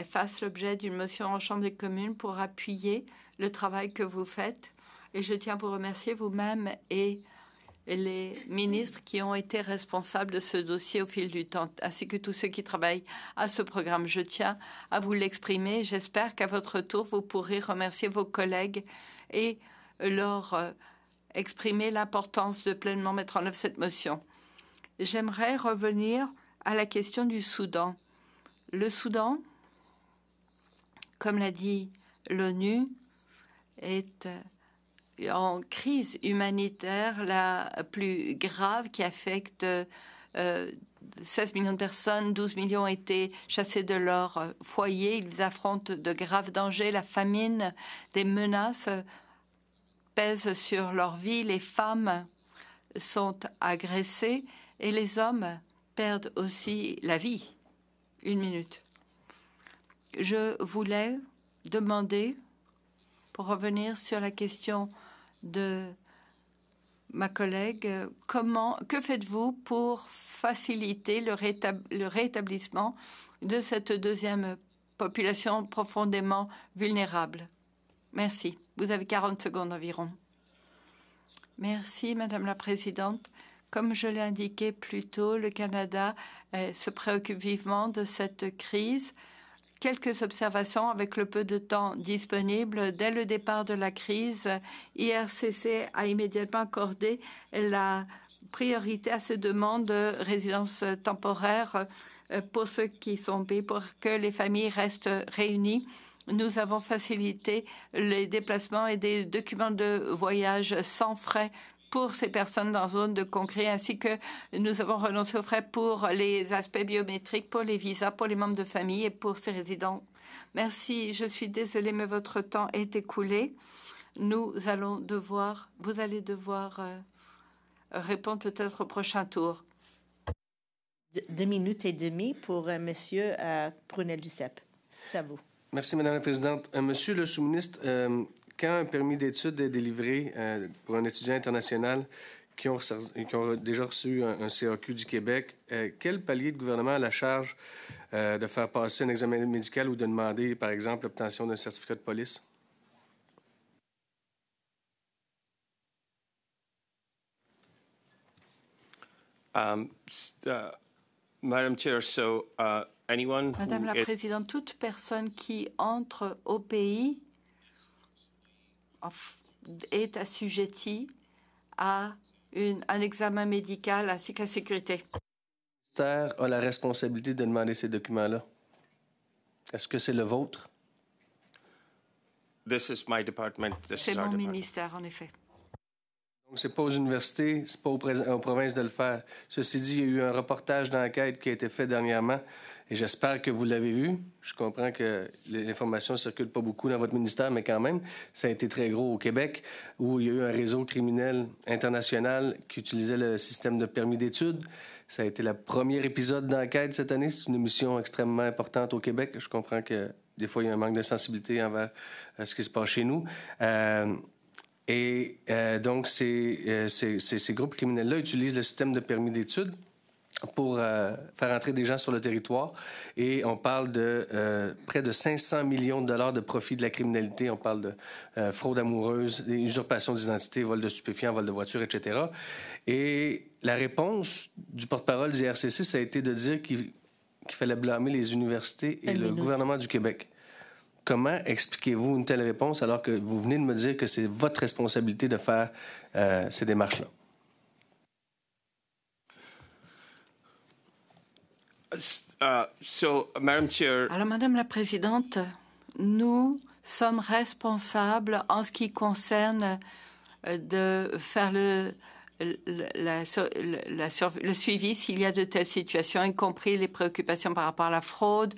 fasse l'objet d'une motion en Chambre des communes pour appuyer le travail que vous faites. Et je tiens à vous remercier vous-même et les ministres qui ont été responsables de ce dossier au fil du temps, ainsi que tous ceux qui travaillent à ce programme. Je tiens à vous l'exprimer. J'espère qu'à votre tour, vous pourrez remercier vos collègues et leur exprimer l'importance de pleinement mettre en œuvre cette motion. J'aimerais revenir à la question du Soudan. Le Soudan, comme l'a dit l'ONU, est en crise humanitaire la plus grave qui affecte 16 millions de personnes. 12 millions ont été chassés de leur foyer. Ils affrontent de graves dangers. La famine, des menaces pèsent sur leur vie. Les femmes sont agressées et les hommes perdent aussi la vie. 1 minute. Je voulais demander, pour revenir sur la question de ma collègue, que faites-vous pour faciliter le rétablissement de cette deuxième population profondément vulnérable? Merci. Vous avez 40 secondes environ. Merci, Madame la Présidente. Comme je l'ai indiqué plus tôt, le Canada se préoccupe vivement de cette crise. Quelques observations avec le peu de temps disponible. Dès le départ de la crise, IRCC a immédiatement accordé la priorité à ces demandes de résidence temporaire pour ceux qui sont payés pour que les familles restent réunies. Nous avons facilité les déplacements et des documents de voyage sans frais pour ces personnes dans zone de conflit, ainsi que nous avons renoncé aux frais pour les aspects biométriques, pour les visas, pour les membres de famille et pour ces résidents. Merci, je suis désolée, mais votre temps est écoulé. Vous allez devoir répondre peut-être au prochain tour. 2 minutes et demie pour Monsieur Brunel-Duceppe. C'est à vous. Merci, Madame la Présidente. Monsieur le sous-ministre, quand un permis d'études est délivré pour un étudiant international qui ont déjà reçu un CAQ du Québec, quel palier de gouvernement a la charge de faire passer un examen médical ou de demander, par exemple, l'obtention d'un certificat de police? Madam Chair, Madame la Présidente, toute personne qui entre au pays est assujettie à un examen médical ainsi que la sécurité. Le ministère a la responsabilité de demander ces documents-là. Est-ce que c'est le vôtre? This is my department. C'est mon ministère, en effet. Ce n'est pas aux universités, ce n'est pas aux provinces de le faire. Ceci dit, il y a eu un reportage d'enquête qui a été fait dernièrement et j'espère que vous l'avez vu. Je comprends que l'information ne circule pas beaucoup dans votre ministère, mais quand même, ça a été très gros au Québec, où il y a eu un réseau criminel international qui utilisait le système de permis d'études. Ça a été le premier épisode d'enquête cette année. C'est une émission extrêmement importante au Québec. Je comprends que des fois, il y a un manque de sensibilité envers ce qui se passe chez nous. Donc, ces groupes criminels-là utilisent le système de permis d'études pour faire entrer des gens sur le territoire. Et on parle de près de 500 millions de dollars de profit de la criminalité. On parle de fraude amoureuse, usurpation d'identité, vol de stupéfiants, vol de voitures, etc. Et la réponse du porte-parole du RCC, ça a été de dire qu'il fallait blâmer les universités et le gouvernement du Québec. Comment expliquez-vous une telle réponse alors que vous venez de me dire que c'est votre responsabilité de faire ces démarches-là? Madam Chair, alors, Madame la Présidente, nous sommes responsables en ce qui concerne de faire le suivi s'il y a de telles situations, y compris les préoccupations par rapport à la fraude.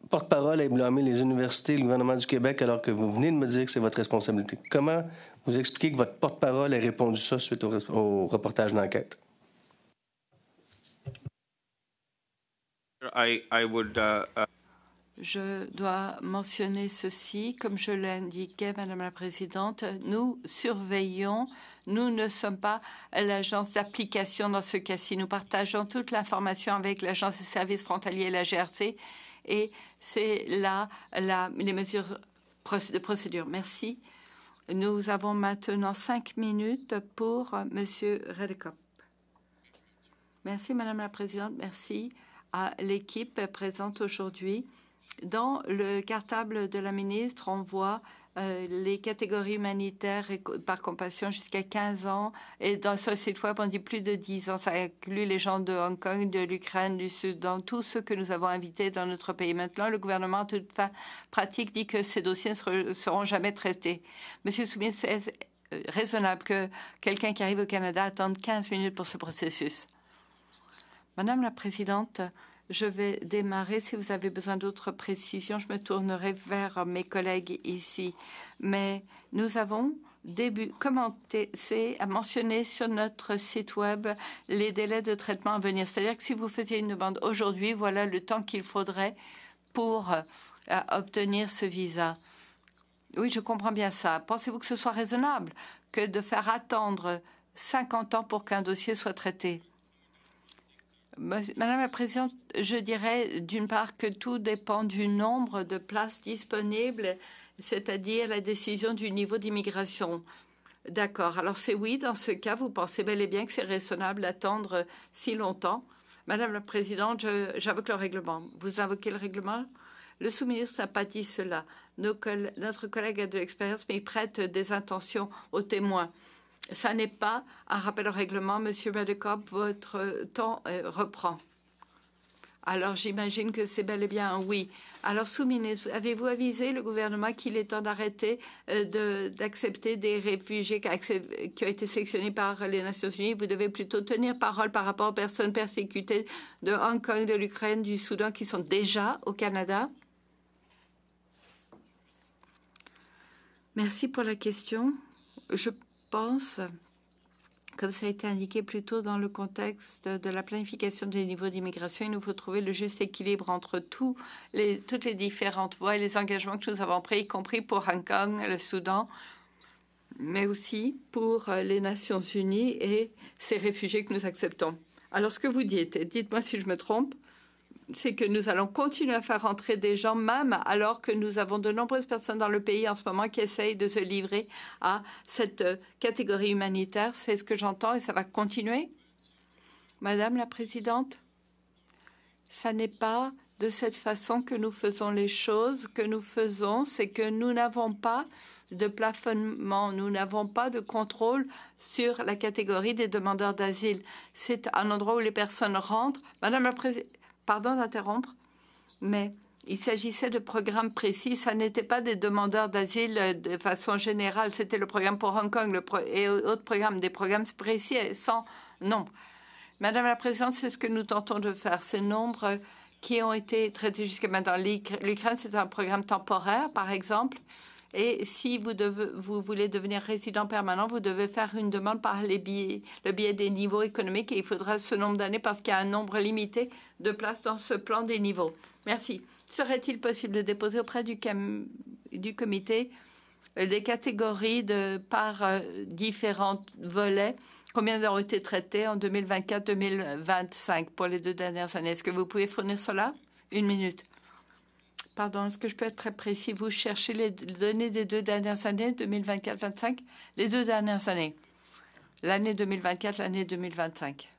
Porte-parole a blâmé les universités et le gouvernement du Québec alors que vous venez de me dire que c'est votre responsabilité. Comment vous expliquez que votre porte-parole ait répondu ça suite au reportage d'enquête? Je dois mentionner ceci. Comme je l'indiquais, Madame la Présidente, nous surveillons. Nous ne sommes pas l'agence d'application dans ce cas-ci. Nous partageons toute l'information avec l'Agence des services frontaliers et la GRC. Et c'est là les mesures de procédure. Merci. Nous avons maintenant 5 minutes pour Monsieur Redekop. Merci, Madame la Présidente. Merci à l'équipe présente aujourd'hui. Dans le cartable de la ministre, on voit les catégories humanitaires et par compassion jusqu'à 15 ans. Et dans ce site web, on dit plus de 10 ans. Ça inclut les gens de Hong Kong, de l'Ukraine, du Soudan, tous ceux que nous avons invités dans notre pays. Maintenant, le gouvernement, en toute fin pratique, dit que ces dossiers ne seront jamais traités. Monsieur Soumis, c'est raisonnable que quelqu'un qui arrive au Canada attende 15 minutes pour ce processus. Madame la Présidente, je vais démarrer. Si vous avez besoin d'autres précisions, je me tournerai vers mes collègues ici. Mais nous avons commencé à mentionner sur notre site web les délais de traitement à venir. C'est-à-dire que si vous faisiez une demande aujourd'hui, voilà le temps qu'il faudrait pour obtenir ce visa. Oui, je comprends bien ça. Pensez-vous que ce soit raisonnable que de faire attendre 50 ans pour qu'un dossier soit traité? Madame la Présidente, je dirais d'une part que tout dépend du nombre de places disponibles, c'est-à-dire la décision du niveau d'immigration. D'accord. Alors c'est oui, dans ce cas, vous pensez bel et bien que c'est raisonnable d'attendre si longtemps. Madame la Présidente, j'invoque le règlement. Vous invoquez le règlement? Le sous-ministre n'a pas dit cela. Notre collègue a de l'expérience, mais il prête des intentions aux témoins. Ça n'est pas un rappel au règlement. Monsieur Redekop, votre temps reprend. Alors, j'imagine que c'est bel et bien un oui. Alors, sous-ministre, avez-vous avisé le gouvernement qu'il est temps d'arrêter d'accepter des réfugiés qui ont été sélectionnés par les Nations Unies? Vous devez plutôt tenir parole par rapport aux personnes persécutées de Hong Kong, de l'Ukraine, du Soudan qui sont déjà au Canada. Merci pour la question. Je pense, comme ça a été indiqué plus tôt dans le contexte de la planification des niveaux d'immigration, il nous faut trouver le juste équilibre entre toutes les différentes voies et les engagements que nous avons pris, y compris pour Hong Kong, le Soudan, mais aussi pour les Nations Unies et ces réfugiés que nous acceptons. Alors, ce que vous dites, dites-moi si je me trompe, c'est que nous allons continuer à faire entrer des gens, même alors que nous avons de nombreuses personnes dans le pays en ce moment qui essayent de se livrer à cette catégorie humanitaire. C'est ce que j'entends et ça va continuer. Madame la Présidente, ça n'est pas de cette façon que nous faisons les choses. Ce que nous faisons, c'est que nous n'avons pas de plafonnement, nous n'avons pas de contrôle sur la catégorie des demandeurs d'asile. C'est un endroit où les personnes rentrent. Madame la Présidente, pardon d'interrompre, mais Il s'agissait de programmes précis. Ça n'était pas des demandeurs d'asile de façon générale. C'était le programme pour Hong Kong et autres programmes, des programmes précis sans nombre. Madame la Présidente, c'est ce que nous tentons de faire. Ces nombres qui ont été traités jusqu'à maintenant. L'Ukraine, c'est un programme temporaire, par exemple. Et si vous voulez devenir résident permanent, vous devez faire une demande par le biais des niveaux économiques. Et il faudra ce nombre d'années parce qu'il y a un nombre limité de places dans ce plan des niveaux. Merci. Serait-il possible de déposer auprès du comité des catégories par différents volets? Combien ont été traités en 2024-2025 pour les 2 dernières années? Est-ce que vous pouvez fournir cela? 1 minute. Pardon, est-ce que je peux être très précis? Vous cherchez les données des 2 dernières années, 2024-2025? Les 2 dernières années. L'année 2024, l'année 2025.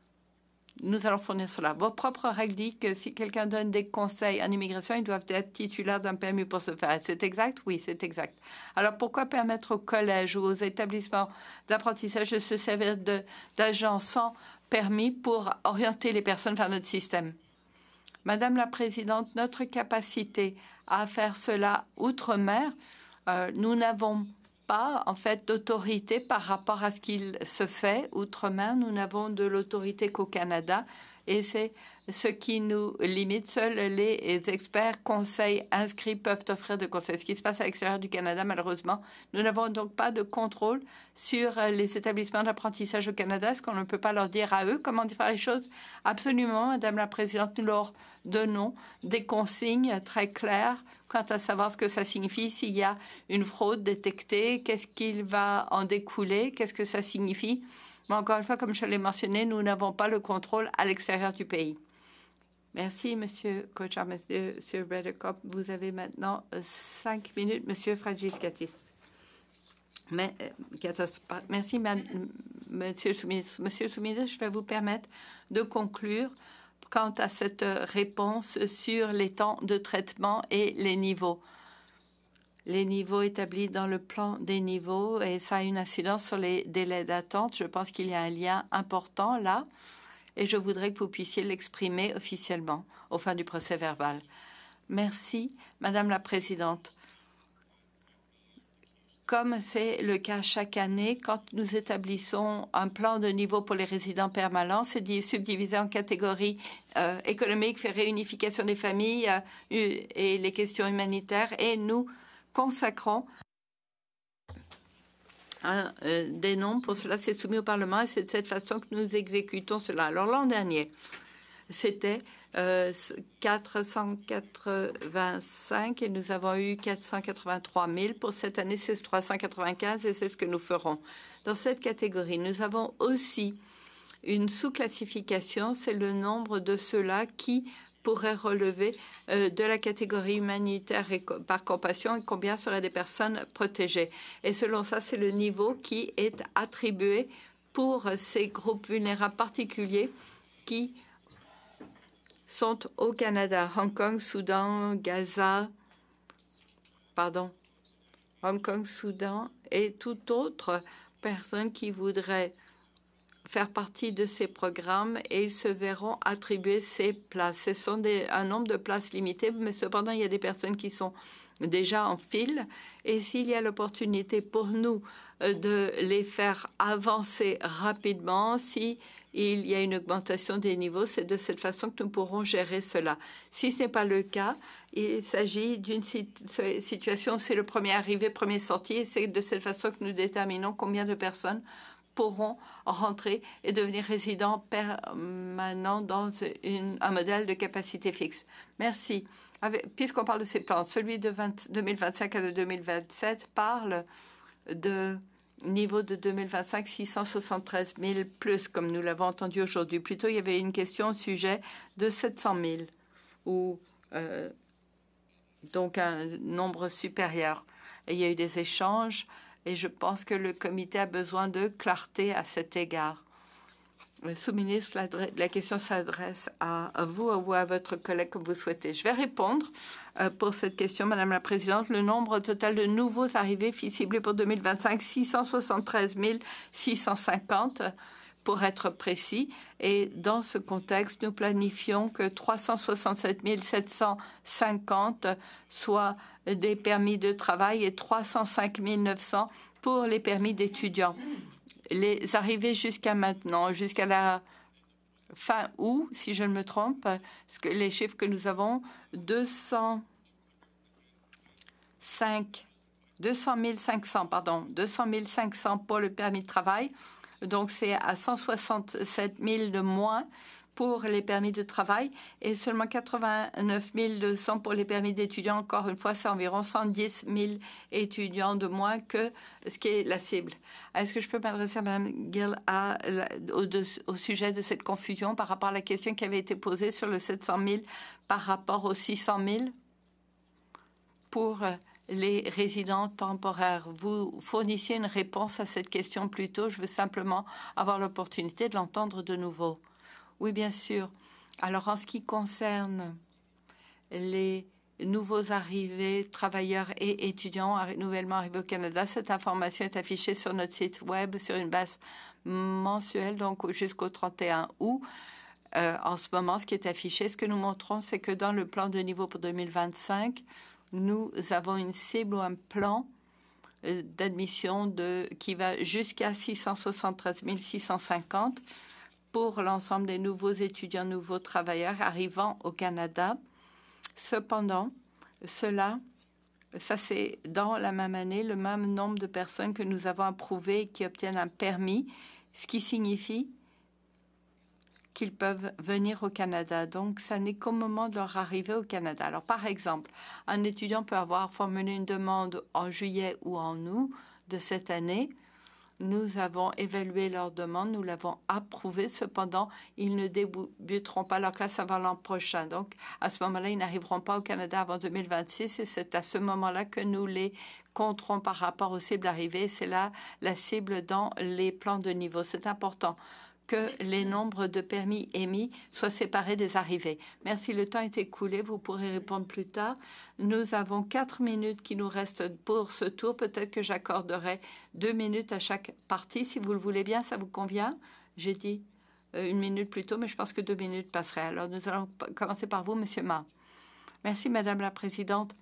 Nous allons fournir cela. Vos propres règles disent que si quelqu'un donne des conseils en immigration, ils doivent être titulaires d'un permis pour ce faire. C'est exact? Oui, c'est exact. Alors pourquoi permettre aux collèges ou aux établissements d'apprentissage de se servir d'agents sans permis pour orienter les personnes vers notre système? Madame la Présidente, notre capacité à faire cela outre-mer, nous n'avons pas, en fait, d'autorité par rapport à ce qu'il se fait outre-mer. Nous n'avons de l'autorité qu'au Canada et c'est ce qui nous limite. Seuls les experts conseils inscrits peuvent offrir de conseils. Ce qui se passe à l'extérieur du Canada, malheureusement, nous n'avons donc pas de contrôle sur les établissements d'apprentissage au Canada. Est-ce qu'on ne peut pas leur dire à eux comment faire les choses? Absolument, Madame la Présidente, nous leur donnons des consignes très claires quant à savoir ce que ça signifie, s'il y a une fraude détectée, qu'est-ce qu'il va en découler, qu'est-ce que ça signifie. Mais encore une fois, comme je l'ai mentionné, nous n'avons pas le contrôle à l'extérieur du pays. Merci, Monsieur Kochar. Monsieur Redekop, vous avez maintenant 5 minutes, Monsieur Fragiskatis. Merci, Monsieur le Sous-ministre. Monsieur le Sous-ministre, je vais vous permettre de conclure quant à cette réponse sur les temps de traitement et les niveaux. Les niveaux établis dans le plan des niveaux, et ça a une incidence sur les délais d'attente. Je pense qu'il y a un lien important là, et je voudrais que vous puissiez l'exprimer officiellement au fin du procès verbal. Merci, Madame la Présidente. Comme c'est le cas chaque année, quand nous établissons un plan de niveau pour les résidents permanents, c'est subdivisé en catégories économiques, fait réunification des familles et les questions humanitaires, et nous consacrons des nombres pour cela. C'est soumis au Parlement et c'est de cette façon que nous exécutons cela. Alors l'an dernier, c'était 485 et nous avons eu 483 000. Pour cette année, c'est 395 et c'est ce que nous ferons. Dans cette catégorie, nous avons aussi une sous-classification, c'est le nombre de ceux-là qui pourraient relever de la catégorie humanitaire et par compassion et combien seraient des personnes protégées. Et selon ça, c'est le niveau qui est attribué pour ces groupes vulnérables particuliers qui sont au Canada, Hong Kong, Soudan, Gaza, Hong Kong, Soudan et toute autre personne qui voudrait faire partie de ces programmes et ils se verront attribuer ces places. Ce sont un nombre de places limité, mais cependant, il y a des personnes qui sont déjà en file et s'il y a l'opportunité pour nous de les faire avancer rapidement, si il y a une augmentation des niveaux, c'est de cette façon que nous pourrons gérer cela. Si ce n'est pas le cas, il s'agit d'une situation, c'est le premier arrivé, premier sorti, et c'est de cette façon que nous déterminons combien de personnes pourront rentrer et devenir résidents permanents dans un modèle de capacité fixe. Merci. Puisqu'on parle de ces plans, celui de 2025 à 2027 parle de niveau de 2025, 673 000 plus, comme nous l'avons entendu aujourd'hui. Plutôt, il y avait une question au sujet de 700 000, ou donc un nombre supérieur. Et il y a eu des échanges, et je pense que le comité a besoin de clarté à cet égard. Sous-ministre, la question s'adresse à vous ou à votre collègue comme vous souhaitez. Je vais répondre pour cette question, Madame la Présidente. Le nombre total de nouveaux arrivés ciblés pour 2025, 673 650 pour être précis. Et dans ce contexte, nous planifions que 367 750 soient des permis de travail et 305 900 pour les permis d'étudiants. Les arrivées jusqu'à maintenant, jusqu'à la fin août, si je ne me trompe, les chiffres que nous avons, 200 500 pour le permis de travail. Donc, c'est à 167 000 de moins pour les permis de travail et seulement 89 200 pour les permis d'étudiants. Encore une fois, c'est environ 110 000 étudiants de moins que ce qui est la cible. Est-ce que je peux m'adresser à Mme Gill au sujet de cette confusion par rapport à la question qui avait été posée sur le 700 000 par rapport aux 600 000 pour les résidents temporaires? Vous fournissiez une réponse à cette question plus tôt. Je veux simplement avoir l'opportunité de l'entendre de nouveau. Oui, bien sûr. Alors, en ce qui concerne les nouveaux arrivés, travailleurs et étudiants nouvellement arrivés au Canada, cette information est affichée sur notre site Web sur une base mensuelle, donc jusqu'au 31 août. En ce moment, ce qui est affiché, ce que nous montrons, c'est que dans le plan de niveau pour 2025, nous avons une cible ou un plan d'admission qui va jusqu'à 673 650 pour l'ensemble des nouveaux étudiants, nouveaux travailleurs arrivant au Canada. Cependant, ça c'est dans la même année, le même nombre de personnes que nous avons approuvées et qui obtiennent un permis, ce qui signifie qu'ils peuvent venir au Canada. Donc, ça n'est qu'au moment de leur arrivée au Canada. Alors, par exemple, un étudiant peut avoir formulé une demande en juillet ou en août de cette année. Nous avons évalué leur demande, nous l'avons approuvée. Cependant, ils ne débuteront pas leur classe avant l'an prochain. Donc, à ce moment-là, ils n'arriveront pas au Canada avant 2026 et c'est à ce moment-là que nous les compterons par rapport aux cibles d'arrivée. C'est là la cible dans les plans de niveau. C'est important que les nombres de permis émis soient séparés des arrivées. Merci, le temps est écoulé. Vous pourrez répondre plus tard. Nous avons 4 minutes qui nous restent pour ce tour. Peut-être que j'accorderai 2 minutes à chaque partie. Si vous le voulez bien, ça vous convient? J'ai dit 1 minute plus tôt, mais je pense que 2 minutes passeraient. Alors, nous allons commencer par vous, Monsieur Ma. Merci, Madame la Présidente.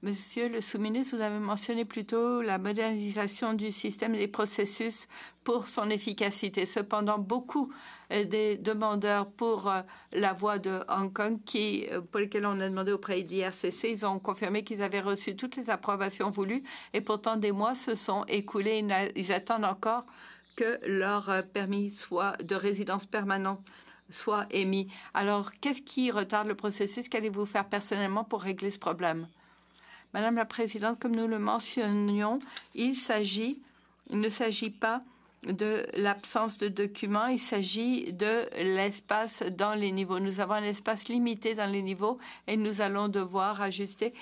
Monsieur le sous-ministre, vous avez mentionné plutôt la modernisation du système et des processus pour son efficacité. Cependant, beaucoup des demandeurs pour la voie de Hong Kong, pour lesquels on a demandé auprès de l'IRCC, ils ont confirmé qu'ils avaient reçu toutes les approbations voulues et pourtant des mois se sont écoulés. Ils attendent encore que leur permis de résidence permanente soit émis. Alors, qu'est-ce qui retarde le processus? Qu'allez-vous faire personnellement pour régler ce problème? Madame la Présidente, comme nous le mentionnions, il ne s'agit pas de l'absence de documents, il s'agit de l'espace dans les niveaux. Nous avons un espace limité dans les niveaux et nous allons devoir ajuster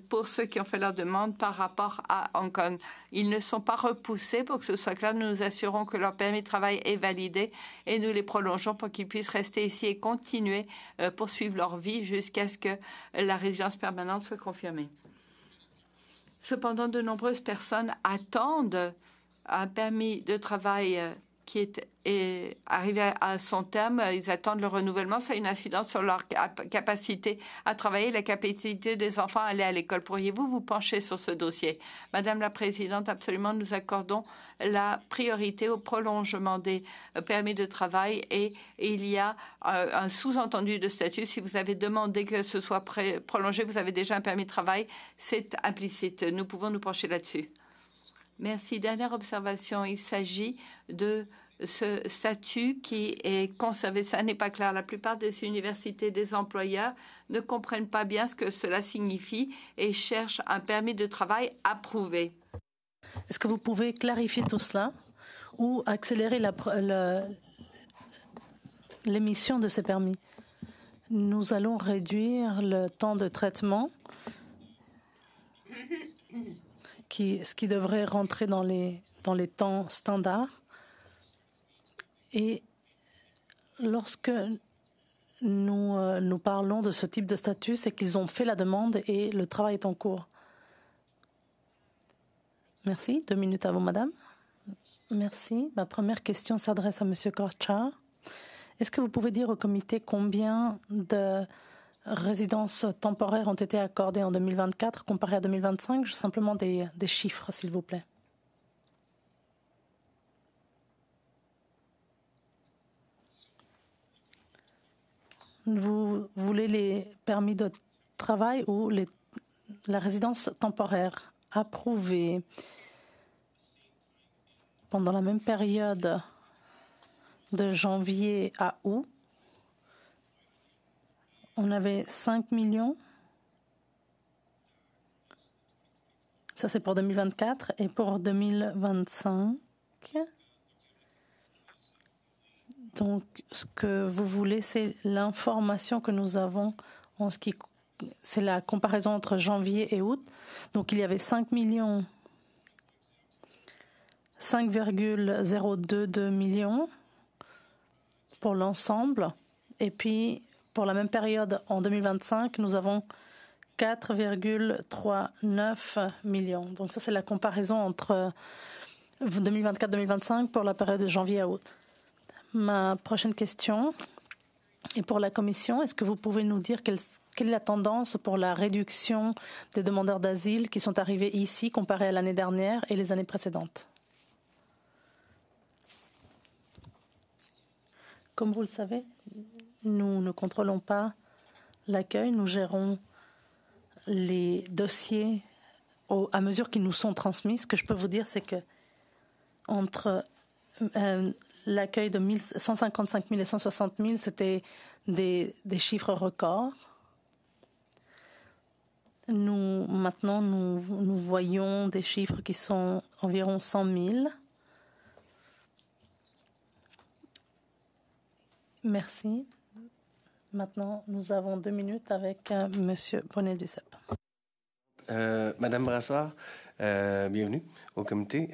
pour ceux qui ont fait leur demande par rapport à Hong Kong. Ils ne sont pas repoussés pour que ce soit clair. Nous nous assurons que leur permis de travail est validé et nous les prolongeons pour qu'ils puissent rester ici et continuer poursuivre leur vie jusqu'à ce que la résidence permanente soit confirmée. Cependant, de nombreuses personnes attendent un permis de travail qui est arrivé à son terme. Ils attendent le renouvellement. Ça a une incidence sur leur capacité à travailler, la capacité des enfants à aller à l'école. Pourriez-vous vous pencher sur ce dossier? Madame la Présidente, absolument, nous accordons la priorité au prolongement des permis de travail et il y a un sous-entendu de statut. Si vous avez demandé que ce soit prolongé, vous avez déjà un permis de travail, c'est implicite. Nous pouvons nous pencher là-dessus. Merci. Dernière observation, il s'agit de ce statut qui est conservé. Ça n'est pas clair. La plupart des universités, des employeurs ne comprennent pas bien ce que cela signifie et cherchent un permis de travail approuvé. Est-ce que vous pouvez clarifier tout cela ou accélérer l'émission de ces permis? Nous allons réduire le temps de traitement ce qui devrait rentrer dans les temps standards. Et lorsque nous parlons de ce type de statut, c'est qu'ils ont fait la demande et le travail est en cours. Merci. 2 minutes à vous, madame. Merci. Ma première question s'adresse à M. Kortchar. Est-ce que vous pouvez dire au comité combien de résidences temporaires ont été accordées en 2024 comparé à 2025? Simplement des chiffres, s'il vous plaît. Vous voulez les permis de travail ou la résidence temporaire approuvée pendant la même période de janvier à août? On avait 5 millions. Ça, c'est pour 2024. Et pour 2025, donc, ce que vous voulez, c'est l'information que nous avons en ce qui... C'est la comparaison entre janvier et août. Donc, il y avait 5 millions, 5,022 millions pour l'ensemble. Et puis, pour la même période en 2025, nous avons 4,39 millions. Donc, ça, c'est la comparaison entre 2024-2025 pour la période de janvier à août. Ma prochaine question est pour la Commission. Est-ce que vous pouvez nous dire quelle est la tendance pour la réduction des demandeurs d'asile qui sont arrivés ici comparé à l'année dernière et les années précédentes? Comme vous le savez, nous ne contrôlons pas l'accueil. Nous gérons les dossiers à mesure qu'ils nous sont transmis. Ce que je peux vous dire, c'est que entre l'accueil de 155 000 et 160 000, c'était des chiffres records. Maintenant, nous voyons des chiffres qui sont environ 100 000. Merci. Maintenant, nous avons 2 minutes avec M. Brunet-Duceppe. Madame Brassard, bienvenue au comité.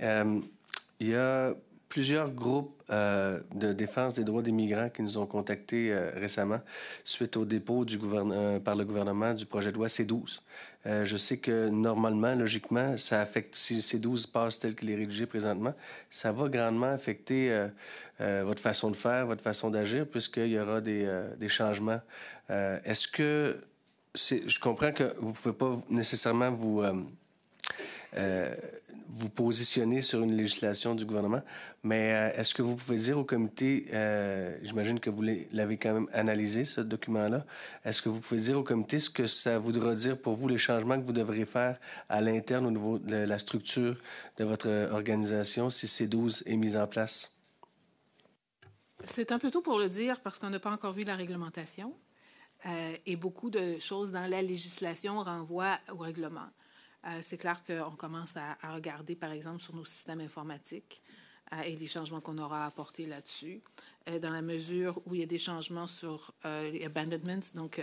Il y a plusieurs groupes de défense des droits des migrants qui nous ont contactés récemment suite au dépôt par le gouvernement du projet de loi C-12. Je sais que normalement, logiquement, ça affecte, si C-12 passe tel qu'il est rédigé présentement, ça va grandement affecter votre façon de faire, votre façon d'agir, puisqu'il y aura des changements. Est-ce que... je comprends que vous ne pouvez pas nécessairement vous positionner sur une législation du gouvernement, mais est-ce que vous pouvez dire au comité, j'imagine que vous l'avez quand même analysé, ce document-là, est-ce que vous pouvez dire au comité ce que ça voudra dire pour vous, les changements que vous devrez faire à l'interne au niveau de la structure de votre organisation si C-12 est mise en place? C'est un peu tôt pour le dire parce qu'on n'a pas encore vu la réglementation et beaucoup de choses dans la législation renvoient au règlement. C'est clair qu'on commence à regarder, par exemple, sur nos systèmes informatiques et les changements qu'on aura apportés là-dessus. Dans la mesure où il y a des changements sur les abandonments, donc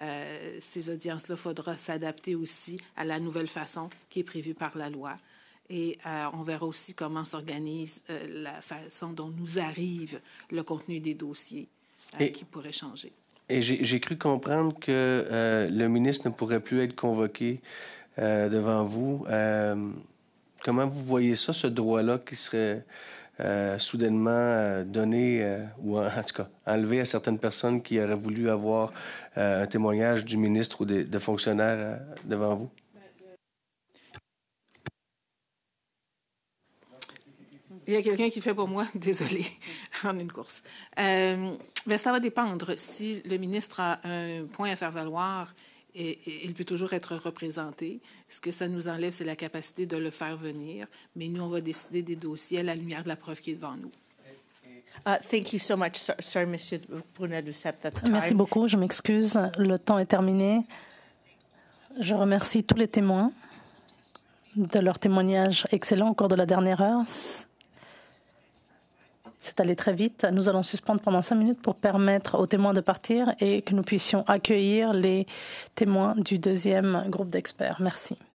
ces audiences-là, il faudra s'adapter aussi à la nouvelle façon qui est prévue par la loi. Et on verra aussi comment s'organise la façon dont nous arrive le contenu des dossiers qui pourrait changer. Et j'ai cru comprendre que le ministre ne pourrait plus être convoqué devant vous. Comment vous voyez ça, ce droit-là qui serait soudainement donné ou en tout cas enlevé à certaines personnes qui auraient voulu avoir un témoignage du ministre ou de fonctionnaires devant vous? Il y a quelqu'un qui fait pour moi, désolé, on est une course. Mais ça va dépendre. Si le ministre a un point à faire valoir, il peut toujours être représenté. Ce que ça nous enlève, c'est la capacité de le faire venir. Mais nous, on va décider des dossiers à la lumière de la preuve qui est devant nous. Thank you so much. Sorry, Monsieur Brunet-Duceppe, that's time. Merci beaucoup. Je m'excuse. Le temps est terminé. Je remercie tous les témoins de leur témoignage excellent au cours de la dernière heure. C'est allé très vite. Nous allons suspendre pendant 5 minutes pour permettre aux témoins de partir et que nous puissions accueillir les témoins du deuxième groupe d'experts. Merci.